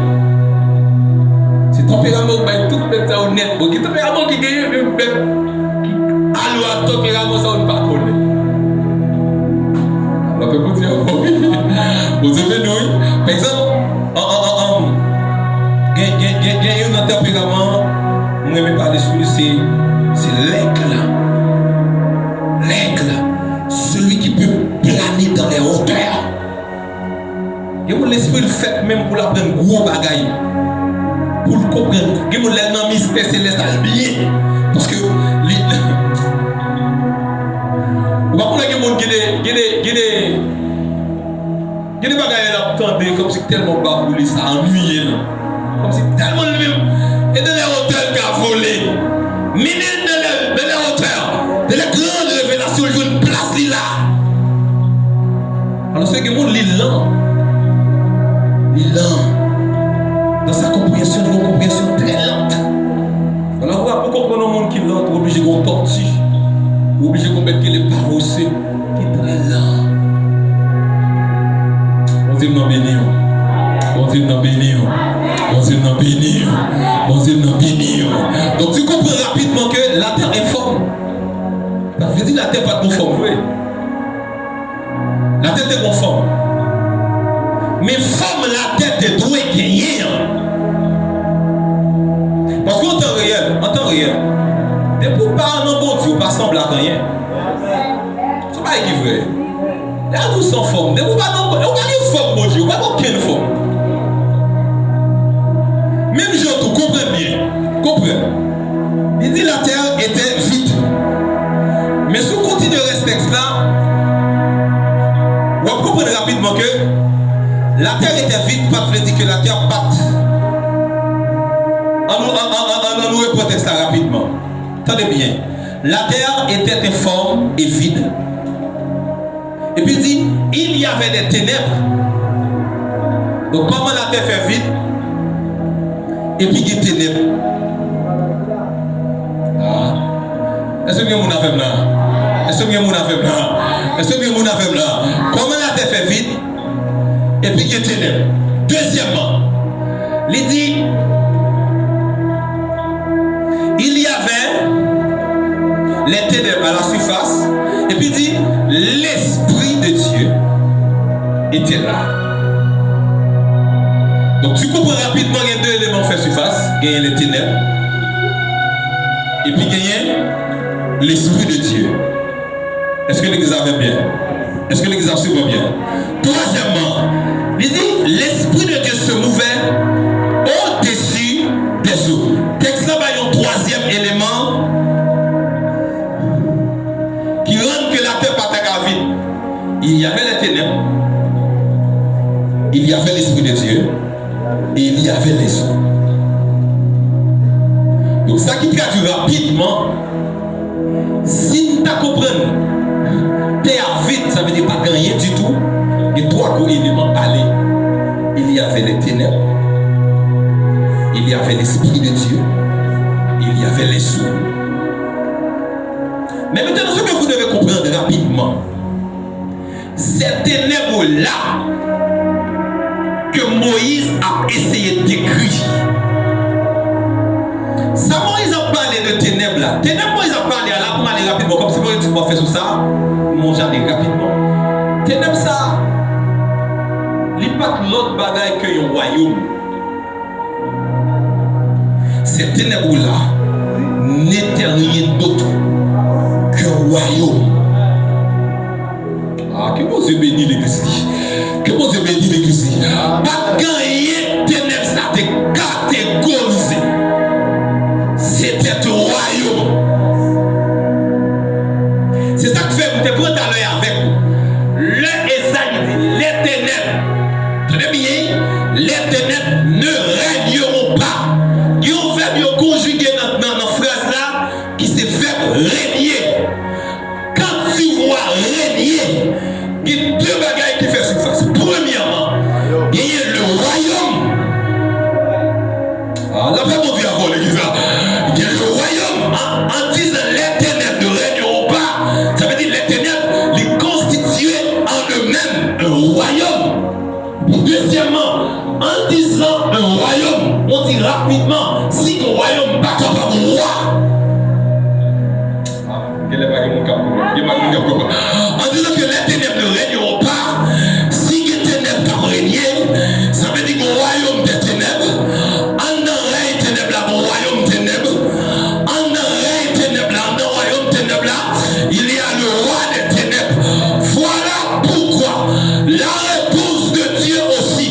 C'est tempérament qui est tout bête honnête. C'est tempérament qui gagne une bête. Alors, tempérament, ça, on ne pas connaître. Alors, on peut dire, oui. Vous avez nous, par exemple, il y a un tempérament, on ne peut pas dessus, c'est l'aigle. L'aigle, celui qui peut planer dans les hauteurs. Il y a l'esprit le fait même pour l'apprendre gros bagaille. Pour le comprendre. Il y a l'élément mystère céleste bien. Parce que Par contre, il y a des gens qui ne pas comme si tellement baboulé, ça ennuyé. Comme si tellement le même. Et dans les hôtels qui a volé. Miner dans les hauteurs. De la grande révélation, il y a une place là. Alors, c'est que le monde est lent. Il est lent. Dans sa compréhension, il y a une compréhension très lente. Alors, pour comprendre un monde qui est lent, on est obligé de tortue. On est obligé de mettre les paroles qui est très lent. On dit non béni. On dit non béni. On dit non béni. On dit non béni. Donc tu comprends rapidement que la terre est forme. Ça veut dire que la terre n'est pas conforme. Oui. La terre est conforme. Mais forme la terre est douée gagner. Parce qu'en temps réel, des pour parler en bon Dieu, pas semble à rien. C'est pas équivalent. Là, nous sommes formes. On va dire forme, mon Dieu. On va pas aucune forme. Même gens, tu comprends bien. Comprends. Il dit la terre était vide. Mais si on continue de rester là, on va comprendre rapidement que la terre était vide, pas veut dire que la terre batte. On nous répond ça rapidement. Attendez bien. La terre était informe et vide. Et puis il dit, il y avait des ténèbres. Donc comment la terre fait vide? Et puis il y a des ténèbres. Ah. Est-ce que vous avez là? Est-ce que vous avez là? Est-ce que vous avez là? Comment la terre fait vide? Et puis il y a des ténèbres. Deuxièmement, il dit, il y avait les ténèbres à la surface. Et puis il dit, l'Esprit de Dieu était là. Donc tu comprends rapidement qu'il y a deux éléments fait surface. Il y a les ténèbres. Et puis il y a l'Esprit de Dieu. Est-ce que l'église avait bien? Est-ce que l'église a suivi bien? Troisièmement, il dit, l'Esprit de Dieu se mouvait au-dessus des eaux. Texte là, il y a un troisième élément qui rend que la terre partait à vide. Il y avait les ténèbres, il y avait l'Esprit de Dieu et il y avait les eaux. Donc ça qui traduit rapidement, si tu comprends, terre vide, ça veut dire pas rien du tout. Et trois éléments parler. Il y avait les ténèbres, il y avait l'Esprit de Dieu, il y avait les eaux. Mais maintenant, ce que vous devez comprendre rapidement, ces ténèbres-là que Moïse a essayé de décrire. Ça, Moïse a parlé de ténèbres-là. Ténèbres, Moïse a parlé à la aller rapidement, comme si vous pouvez faire sur ça, mon jardin rapidement. Ténèbres, ça, il n'y a pas l'autre bagaille que un royaume. Ces ténèbres-là n'étaient rien d'autre qu'un royaume. Ah, que mon Dieu bénit l'église. Que mon Dieu bénit l'église. Pas gagner ténèbres, ça t'est catégorisé. C'était un royaume. C'est ça que fait, vous te prenez à l'œil avec vous. Le Esaïe dit, les ténèbres. Tenez bien, les ténèbres ne régneront pas. Ils ont fait bien conjuguer dans la phrase là, qui s'est fait régner. Quand tu vois régner, il y a deux bagailles qui font surface. Premièrement, il y a le royaume. Ah, là, pas mon Dieu avant l'église. Il y a le royaume. En disant les ténèbres ne régneront pas, ça veut dire les ténèbres, les constituer en eux-mêmes un royaume. Deuxièmement, en disant un royaume, on dit rapidement, si le royaume n'est pas capable de roi. En disant que les ténèbres ne régneront pas, si les ténèbres peuvent régner, ça veut dire que le royaume des ténèbres, en un ténèbres là, mon royaume ténèbres, en un ténèbres là, en un royaume ténèbres là, il y a le roi des ténèbres. Voilà pourquoi la réponse de Dieu aussi,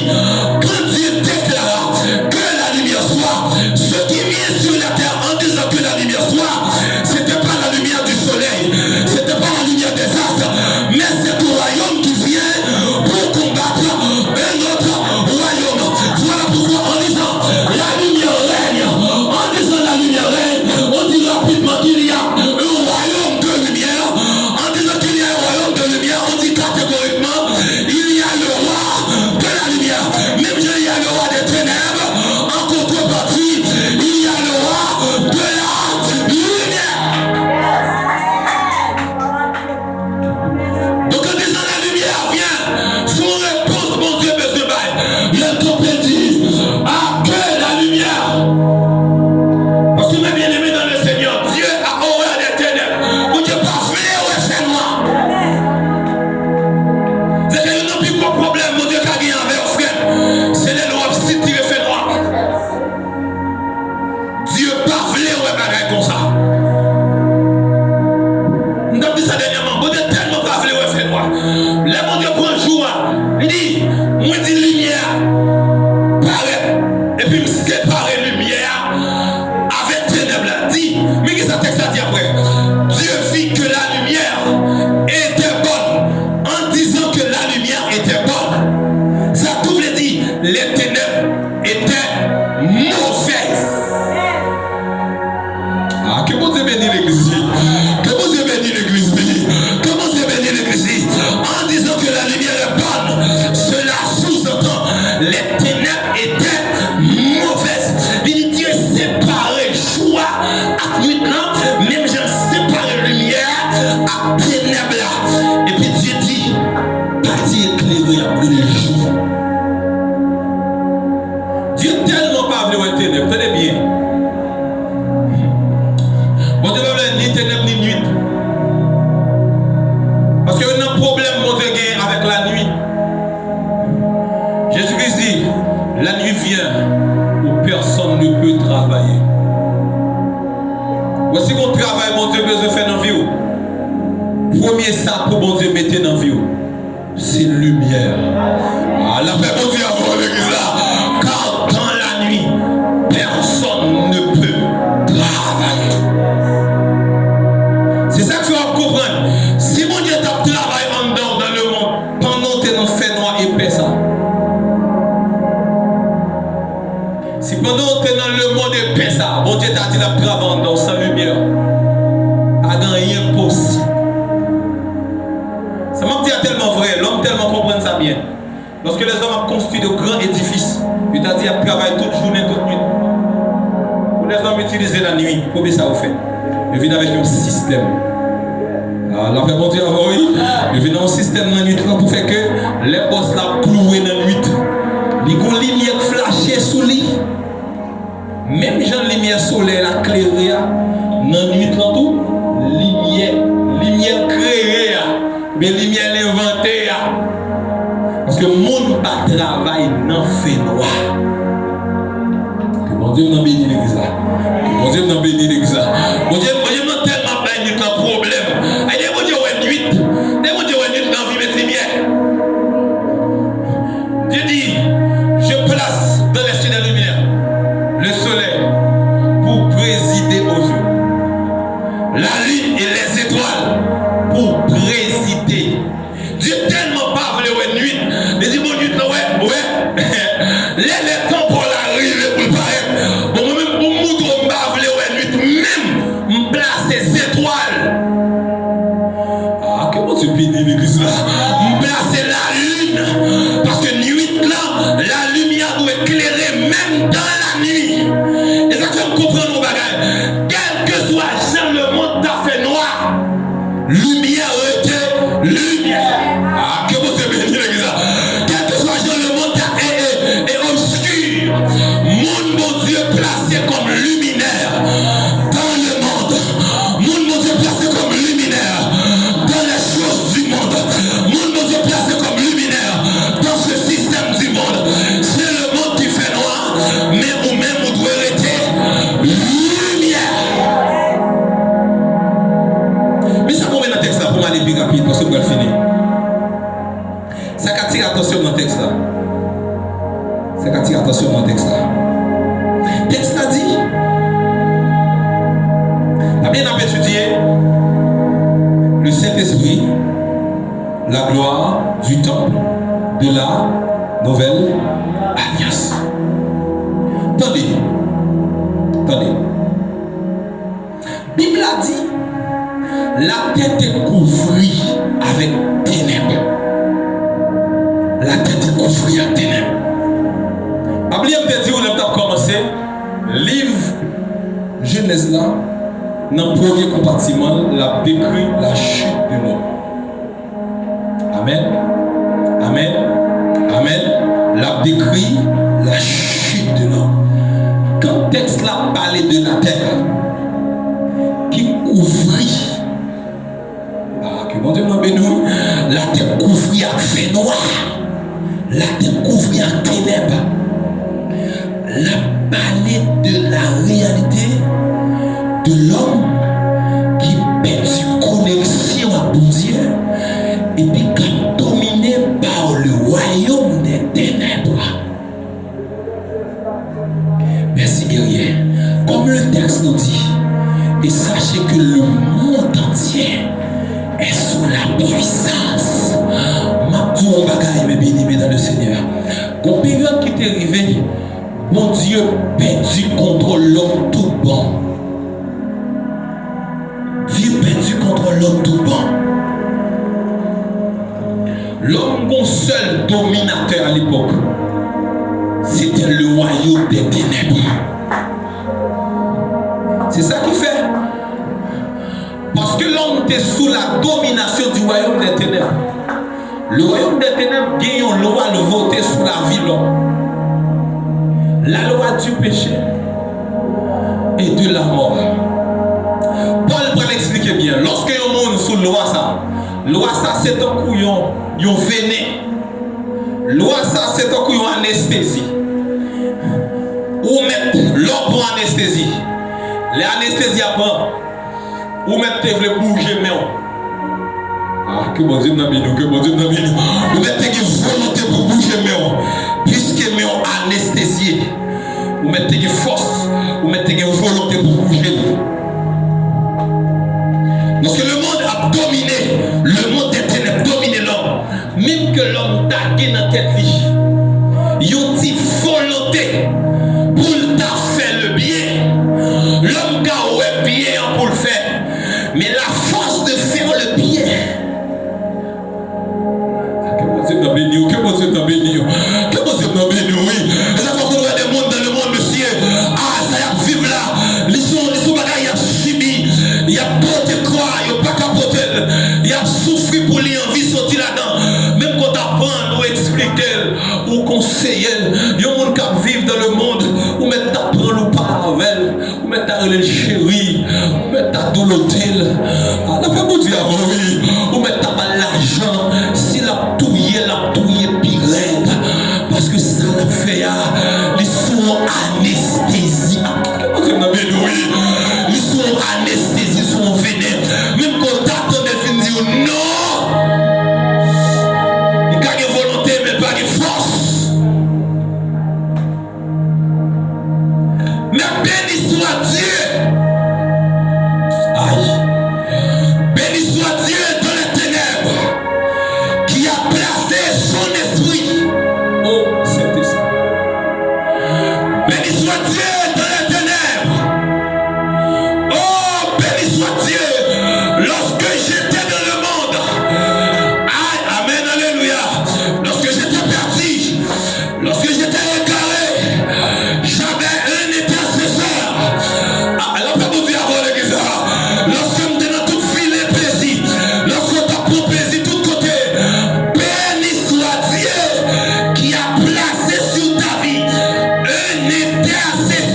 quand Dieu déclara que la lumière soit, ce qui vient sur la terre en disant que la lumière soit, c'était pas la lumière du soleil, c'était pas la lumière des astres, ténèbres, en contrepartie, il y a le roi de la lumière. Donc quand la lumière vient, son réponse, mon Dieu, monsieur Baye, il y a le temple dit, ah, que la lumière. Parce que mes bien-aimés dans le Seigneur, Dieu a horreur des ténèbres. Mon Dieu, pas fléau et c'est moi. C'est que nous n'avons plus de problème, mon Dieu, qui a avec frère. C'est les noirs qui tirent fait noir. Dieu pas fléau et bagaille comme ça. Nous avons dit ça dernièrement. Mon Dieu, tellement pas fléau et fait noir. Là, mon Dieu, prend un jour, il dit, moi, dis lumière. Paraît. Et puis, me séparer lumière. Mais qu'est-ce que ça texte a dit après? Dieu vit que la lumière était bonne en disant que la lumière était bonne. Ça tout veut dire les ténèbres étaient mauvaises. Ah, que bon Dieu bénisse l'église. Que bon Dieu bénisse l'église. Que bon Dieu bénisse l'église. En disant que la lumière est bonne, cela sous-entend les ténèbres étaient mauvaises. Il dit Dieu séparé choix à nuit là, même j'ai séparé lumière à ténèbres là. Et puis Dieu dit, partie éclairée après le jour. Dieu tellement pas voulu être ténèbres, tenez bien. Bon Dieu pas voulu ni ténèbres ni nuit. Parce qu'il y a un problème, mon Dieu, avec la nuit. Jésus-Christ dit, la nuit vient où personne ne peut travailler. Voici qu'on travaille, mon Dieu, besoin de faire dans la vie. Premier ça pour mon Dieu mettre dans la vie, c'est lumière. Ah, la paix, mon Dieu, avant l'église là. Car dans la nuit, personne ne peut travailler. C'est ça qu'il faut comprendre. Si mon Dieu t'a travaillé en dehors dans le monde, pendant que tu es dans le fait noir épais ça. Si pendant que tu es dans le monde épais ça, mon Dieu t'a dit la travail en dehors sans lumière. A dans rien possible. Ça m'a dit tellement vrai, l'homme tellement comprend ça bien. Lorsque les hommes ont construit de grands édifices, il t'a dit qu'ils travaillent toute journée, toute nuit. Pour les hommes utiliser la nuit, comment ça vous fait? Ils viennent avec un système. La paix bon Dieu, oui. Ils viennent dans un système dans la nuit pour faire que les postes là cloués dans la nuit. Ils ont une lumière flashée sous lui. Même gens lumière solaire la clairée dans la nuit là tout. Lumière créée, mais lumière inventée. Parce que le monde pas travail dans fait noir. Que mon Dieu n'a béni l'église là. Que mon Dieu n'a béni l'église là. Mon Dieu n'a tellement béni un problème. Allez, mon Dieu, ouais, nuit. Allez, mon Dieu, ouais, nuit dans la vie, mettre lumière. Dieu dit, je place dans les cieux de lumière le soleil pour présider aux yeux. La lune et les étoiles pour présider. Dieu tellement pas voulu ouais nuit. Il dit mon Dieu ouais. Les temps pour l'arriver pour le paraître. Bon même pour moudre pas voulu ouais nuit même me placer ces étoiles. Ah comment tu bénis l'église là? Me placer la lune parce que nuit là la lumière doit éclairer même dans la nuit. Et ça fait comprendre nos bagages. Quel que soit le monde t'a fait noir. Lumière était lumière. Ah, que vous avez béni l'église là. Quel que soit le monde est obscur. Mon Dieu placé comme luminaire dans le monde. Mon Dieu placé comme luminaire dans les choses du monde. Mon Dieu placé comme luminaire dans ce système du monde. C'est le monde qui fait noir, mais ou même on doit arrêter lumière. Mais ça combien dans le texte là pour m'aller plus rapide parce que pour le finir. Ça attire attention dans le texte là. Ça attire attention dans le texte là. Le texte a dit. La bien a étudié le Saint-Esprit, la gloire du temple de la nouvelle alliance. Attendez. Bible a dit la tête est couvrie avec ténèbres. La tête est couvrie avec ténèbres. oublié de dire où on a commencé. Livre Genèse là, dans le premier compartiment, la décrit la chute de l'homme. Amen. Amen. Amen. La décrit la chute de l'homme. Quand le texte là parlait de la terre qui couvrit, que mon Dieu m'a béni, la terre couvrit avec fait noir, la terre couvrit avec ténèbres. La parlait de la réalité de l'homme qui perd connexion à bon Dieu et puis qui est dominé par le royaume des ténèbres. Merci guerrier. Comme le texte nous dit, et sachez que le monde entier est sous la puissance. Ma tour bagaille, mes bien-aimés dans le Seigneur. Quand période qui est arrivée, mon Dieu perdu contre l'homme tout bon. Dieu perdu contre l'homme tout bon. L'homme, mon seul dominateur à l'époque, c'était le royaume des ténèbres. C'est ça qui fait. Parce que l'homme était sous la domination du royaume des ténèbres. Le royaume des ténèbres gagne une loi de voter sous la vie de l'homme. La loi du péché et de la mort. Paul va l'expliquer bien. Lorsque un monde sous loi ça c'est un coup yon véné. Loi ça c'est un coup yon anesthésie. Ou mettre l'homme pour anesthésie. Les anesthésies à bas. Ou mettre le bouger mais ah, que bon Dieu n'a bien nous, que bon Dieu n'a bien nous. Vous mettez une volonté pour bouger mais puisque mais anesthésié. Vous mettez une force, vous mettez une volonté pour bouger. Parce que le monde a dominé, le monde des ténèbres dominé l'homme. Même que l'homme tagué dans tête vie. Il y a une volonté pour ta faire le bien. L'homme qui a le bien pour le faire. Mais la force de faire le bien. Que bon Dieu t'a béni, que bon Dieu t'a béni. Que bon Dieu t'a béni, oui. Ça fait qu'on voit des mondes dans le monde, monsieur. Ah, ça y a vivre là. Les sous bagages, il y a subi. Il y a porté quoi, il n'y a pas capoté. Il y a souffert pour lui en vie sortir là-dedans. Même quand t'apprends, ou expliquer, ou conseiller, il y a un monde qui vit dans le monde, ou mettre ta prendre ou pas avec, ou mettre ta le chéri, ou mettre ta doulotel. Ah, la fait bon Dieu avant, oui. Ou mettre ta mal l'argent, si la touille pirate. Parce que ça l'a fait, ils sont anesthésiés. Comment c'est que oui? Ils sont anesthésiés, ils sont vénères. Même quand t'attends de finir, non! Il y a une volonté, mais pas de force. Mais béni soit Dieu. Aïe. Béni soit Dieu dans les ténèbres qui a placé son esprit. Oh, c'était ça. Béni soit Dieu dans les ténèbres. Oh, béni soit Dieu. Lorsque j'étais dans le monde. Amen, alléluia. Lorsque j'étais parti, lorsque j'étais égaré, j'avais un intercesseur. Alors, pas vous dire avant l'église. Lorsque je me donne tout filet plaisir, lorsque tu as pour plaisir tout côté, béni soit Dieu qui a placé sur ta vie un intercesseur.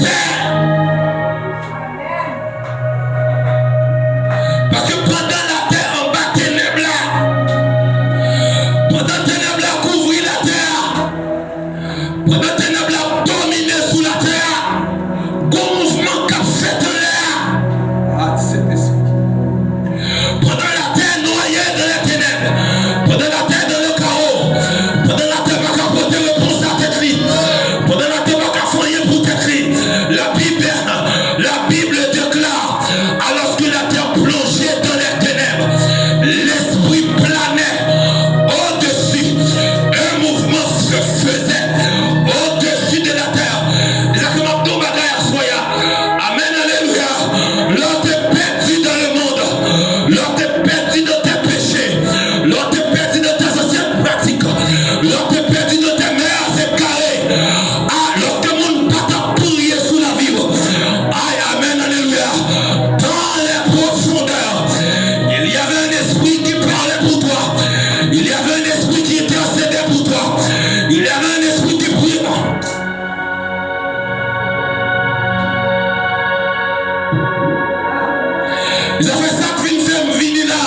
Ils ont fait ça que vient faire venir là.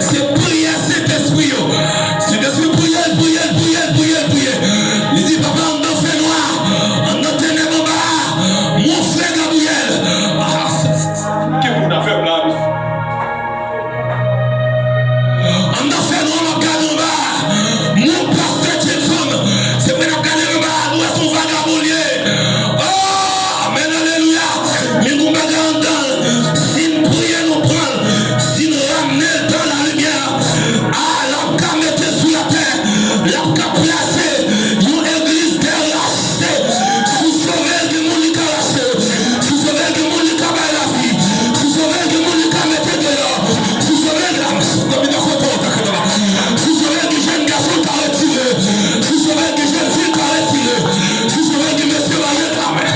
C'est prier cet esprit. Cet esprit prier. Il dit papa, on a fait noir. On a tenu mon bas. Mon frère Gabriel. Qu'est-ce qu'on a fait là? On a fait noir, on a gagné mon bas. Mon pasteur Jackson. C'est vrai qu'on a gagné mon bas. Nous sommes vagabondiers. Oh, amen, alléluia. Mais nous regardons dans. Si nous prions, nous prenons. Si nous ramenons dans la lumière. Ah, la qu'à mettre sur la terre. La qu'à placer. Une église terrassée. Sous sauver du monde qui a lâché. Sous sauver du monde qui a baillé la vie. Sous sauver du monde qui a mettre dehors. Sous sauver de la. Sous sauver du jeune garçon qui a retiré. Sous sauver du jeune fille qui a retiré. Sous sauver du monsieur Marie. Amen.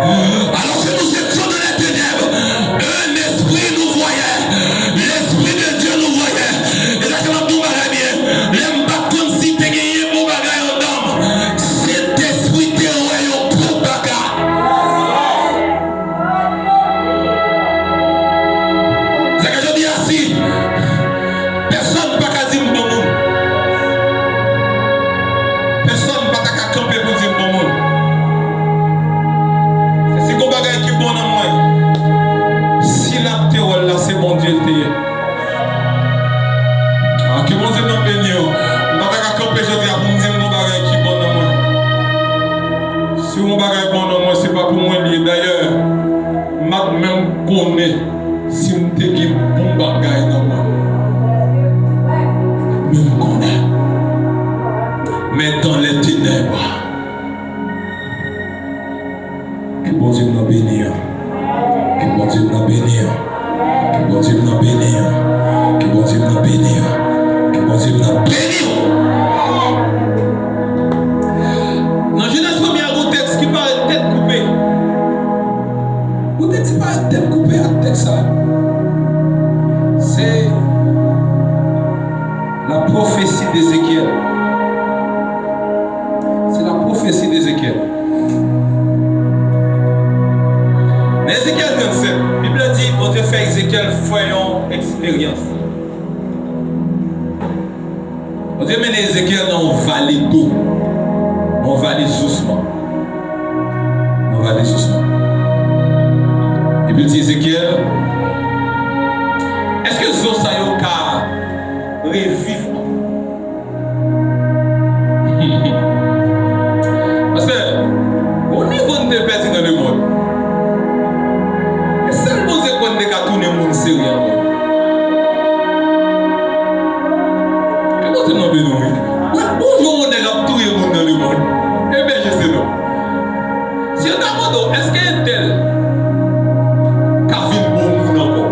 Alors que nous étions dans les ténèbres, un esprit nous voyait, l'esprit de Dieu nous voyait. Et là, je vais vous dire bien, l'aime pas comme si tu gagné pour bagaille en homme. Cet esprit te voyait pour bagaille. C'est que je dis ainsi, personne ne peut dire bon monde. Personne ne peut camper pour dire bon monde. Si qu'on bagaille qui bon en moi, si la théorie là c'est bon Dieu le théorie. Ah, que bon Dieu nous bénisse. On va pas camper je dis pour me dire mon bagaille qui bon en moi. Si mon bagaille bon en moi, c'est pas pour moi lié. D'ailleurs, m'a même connaît si on te dit bon bagaille dans moi. Même connaît. Mais dans les ténèbres. Que bon Dieu nous bénisse. Que bon Dieu nous bénisse. Que bon Dieu nous bénisse. Que bon Dieu nous bénisse. Que bon Dieu nous bénisse. Dans Genèse 1er, un texte qui parle de tête coupée. Vous texte qui parle de tête coupée à texte ça. C'est la prophétie d'Ézéchiel. C'est la prophétie d'Ézéchiel. Ézéchiel 27, la Bible dit, bon Dieu fait Ézéchiel voyons expérience. Bon Dieu mène Ézéchiel dans une vallée d'eau. On va aller doucement. On va aller doucement. Et puis il dit Ézéchiel, est-ce que Zosayo ka revivre? Parce que au niveau de personnes dans le monde, c'est le bon Dieu qu'on est qu'à tourner le monde sérieux. Que bon Dieu nous bénisse. Bonjour, on est là pour tout le monde dans le monde. Eh bien, je sais non. Si on demande, est-ce qu'il y a un tel qui a vu le bon monde encore?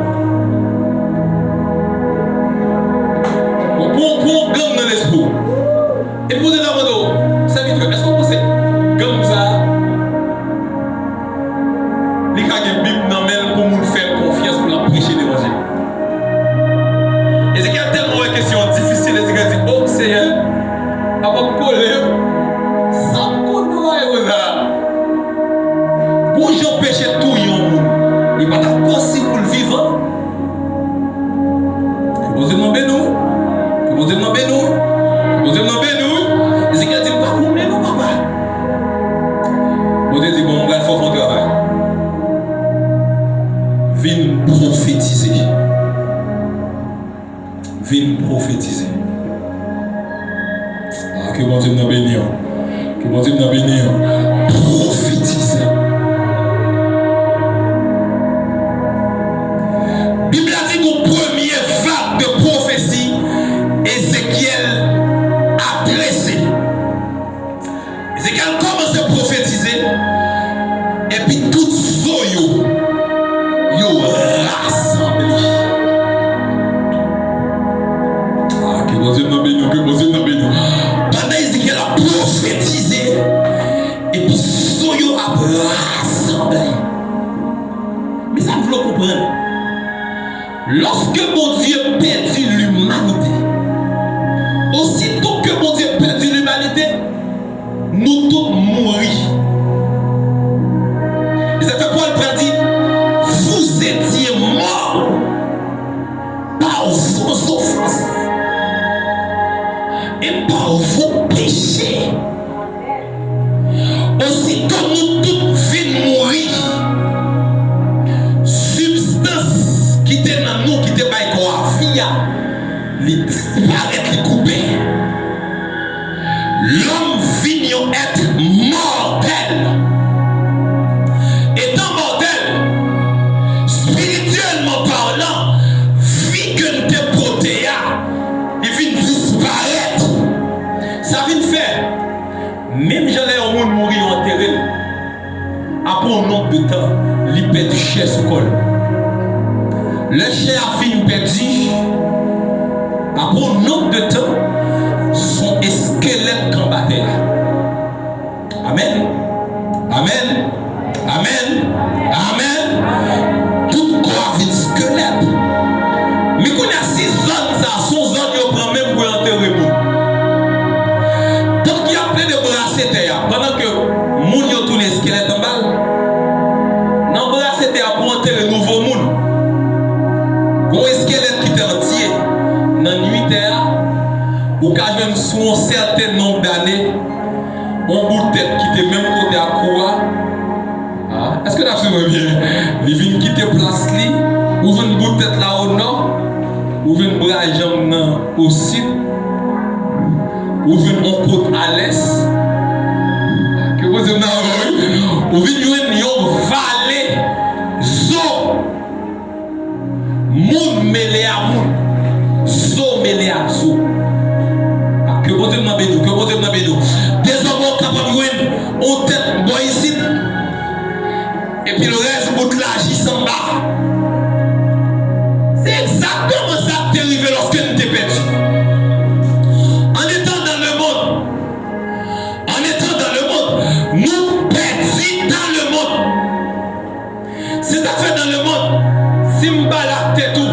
Pour gamme dans l'esprit. Et pour dire d'abord, c'est vite, est-ce qu'on pense gamme ça? Les cas qui Bible dans même pour nous faire confiance pour la prêcher l'évangile. Et c'est qu'il y a tellement de questions difficiles, et c'est qu'il dit, oh Seigneur, avant de coller, sans couteau et aux arts. Bonjour péché tout le monde. Il n'est pas possible pour le vivant. Que vous êtes nommé nous. Que vous êtes nommé nous. Que vous êtes nommé nous. Et c'est qu'il dit, pas vous nous, papa. Vous êtes dit, bon, on va faire mon travail. Viens prophétiser. Viens prophétiser. Ah, que bon Dieu nous bénisse. Que bon Dieu nous bénisse. Prophétiser. Bible a dit qu'au premier vague de prophétie, Ézéchiel a dressé. Ézéchiel commence à prophétiser. Et puis tout soyo yo rassemblé. Ah, que bon Dieu nous bénisse, que bon Dieu nous bénisse. Pendant Ézéchiel a prophétisé, et puis soyo a rassemblé. Mais ça vous le comprendre. Lorsque mon Dieu perdit l'humanité, aussitôt que mon Dieu perdit l'humanité, nous tous mourir. Et ça fait quoi le il disparaît, il coupé. L'homme vient être mortel. Étant mortel, spirituellement parlant, vie que nous te protéa, il vient disparaître. Ça vient faire. Même j'allais au monde mourir enterré. Après un nombre de temps, il perd du chair sous col. Le chien a fini perdu. Après un nombre de temps, son squelette combattait. Amen. Amen. Amen. Amen. Tout corps vit squelette. Mais quand il y a 6 zones, ça, son zone, il prend même pour enterrer. Donc il y a plein de bracelets pendant que moun yo tourne squelette en balle. Dans le bracelet pour enterrer nouveau monde. Quand un squelette qui est entier, dans la nuit, ou quand même sous un certain nombre d'années, on bout de tête qui était même côté à quoi. Est-ce que tu as fait bien? Il vient quitter place, ou une bout de tête là au nord, ou une bras jambe au sud, ou une côte à l'est. Que vous avez ou une vallée, zo, moun mêlé à moun, zo mêlé à zo. Que vous avez demandé, que vous avez demandé. Des hommes capables de jouer, on tête, boy ici. Et puis le reste, bout de l'agis en bas. C'est exactement ça qui est arrivé lorsque nous t'es perdu. En étant dans le monde, nous perdons dans le monde. C'est ça fait dans le monde. Si je balade tout,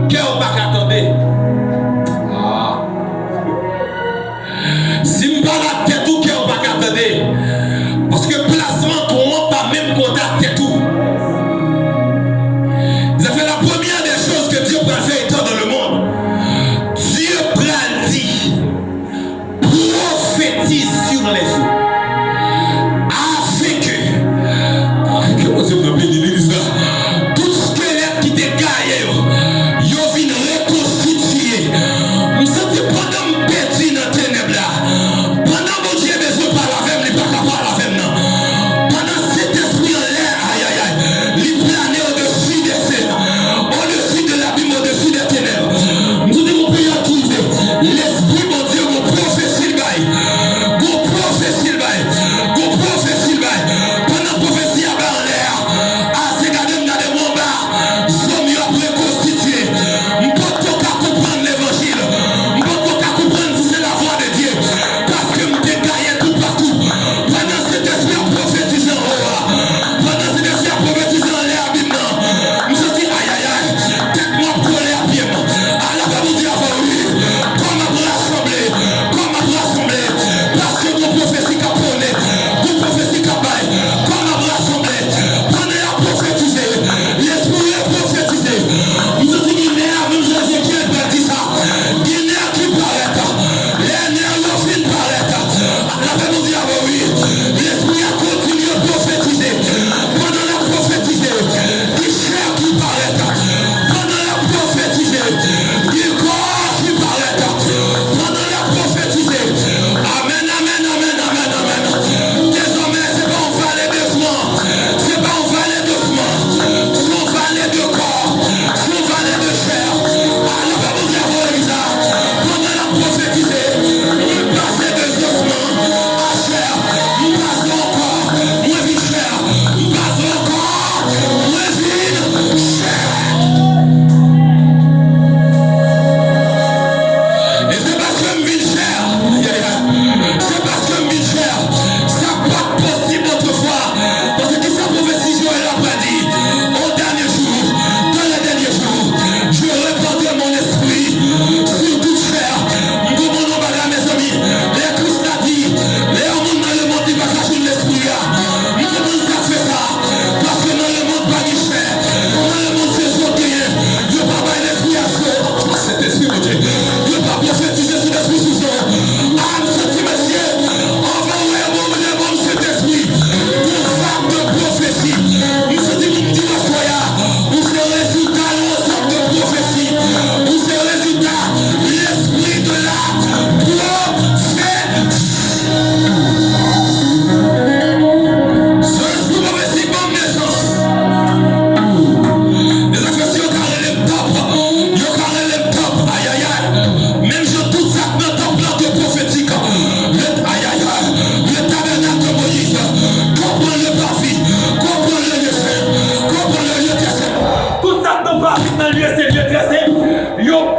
qu'est-ce qu'on va attendre? Si je balade tout, qu'est-ce qu'on va attendre? Parce que placement pour moi, pas même contact tout. Ça fait la première des choses que Dieu peut faire étant dans le monde. Dieu prend dit, prophétise sur les eaux.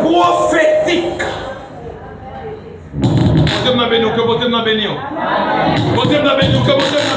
prophétique. Posez-moi béni, que posez-moi béni. Posez-moi béni, que posez-moi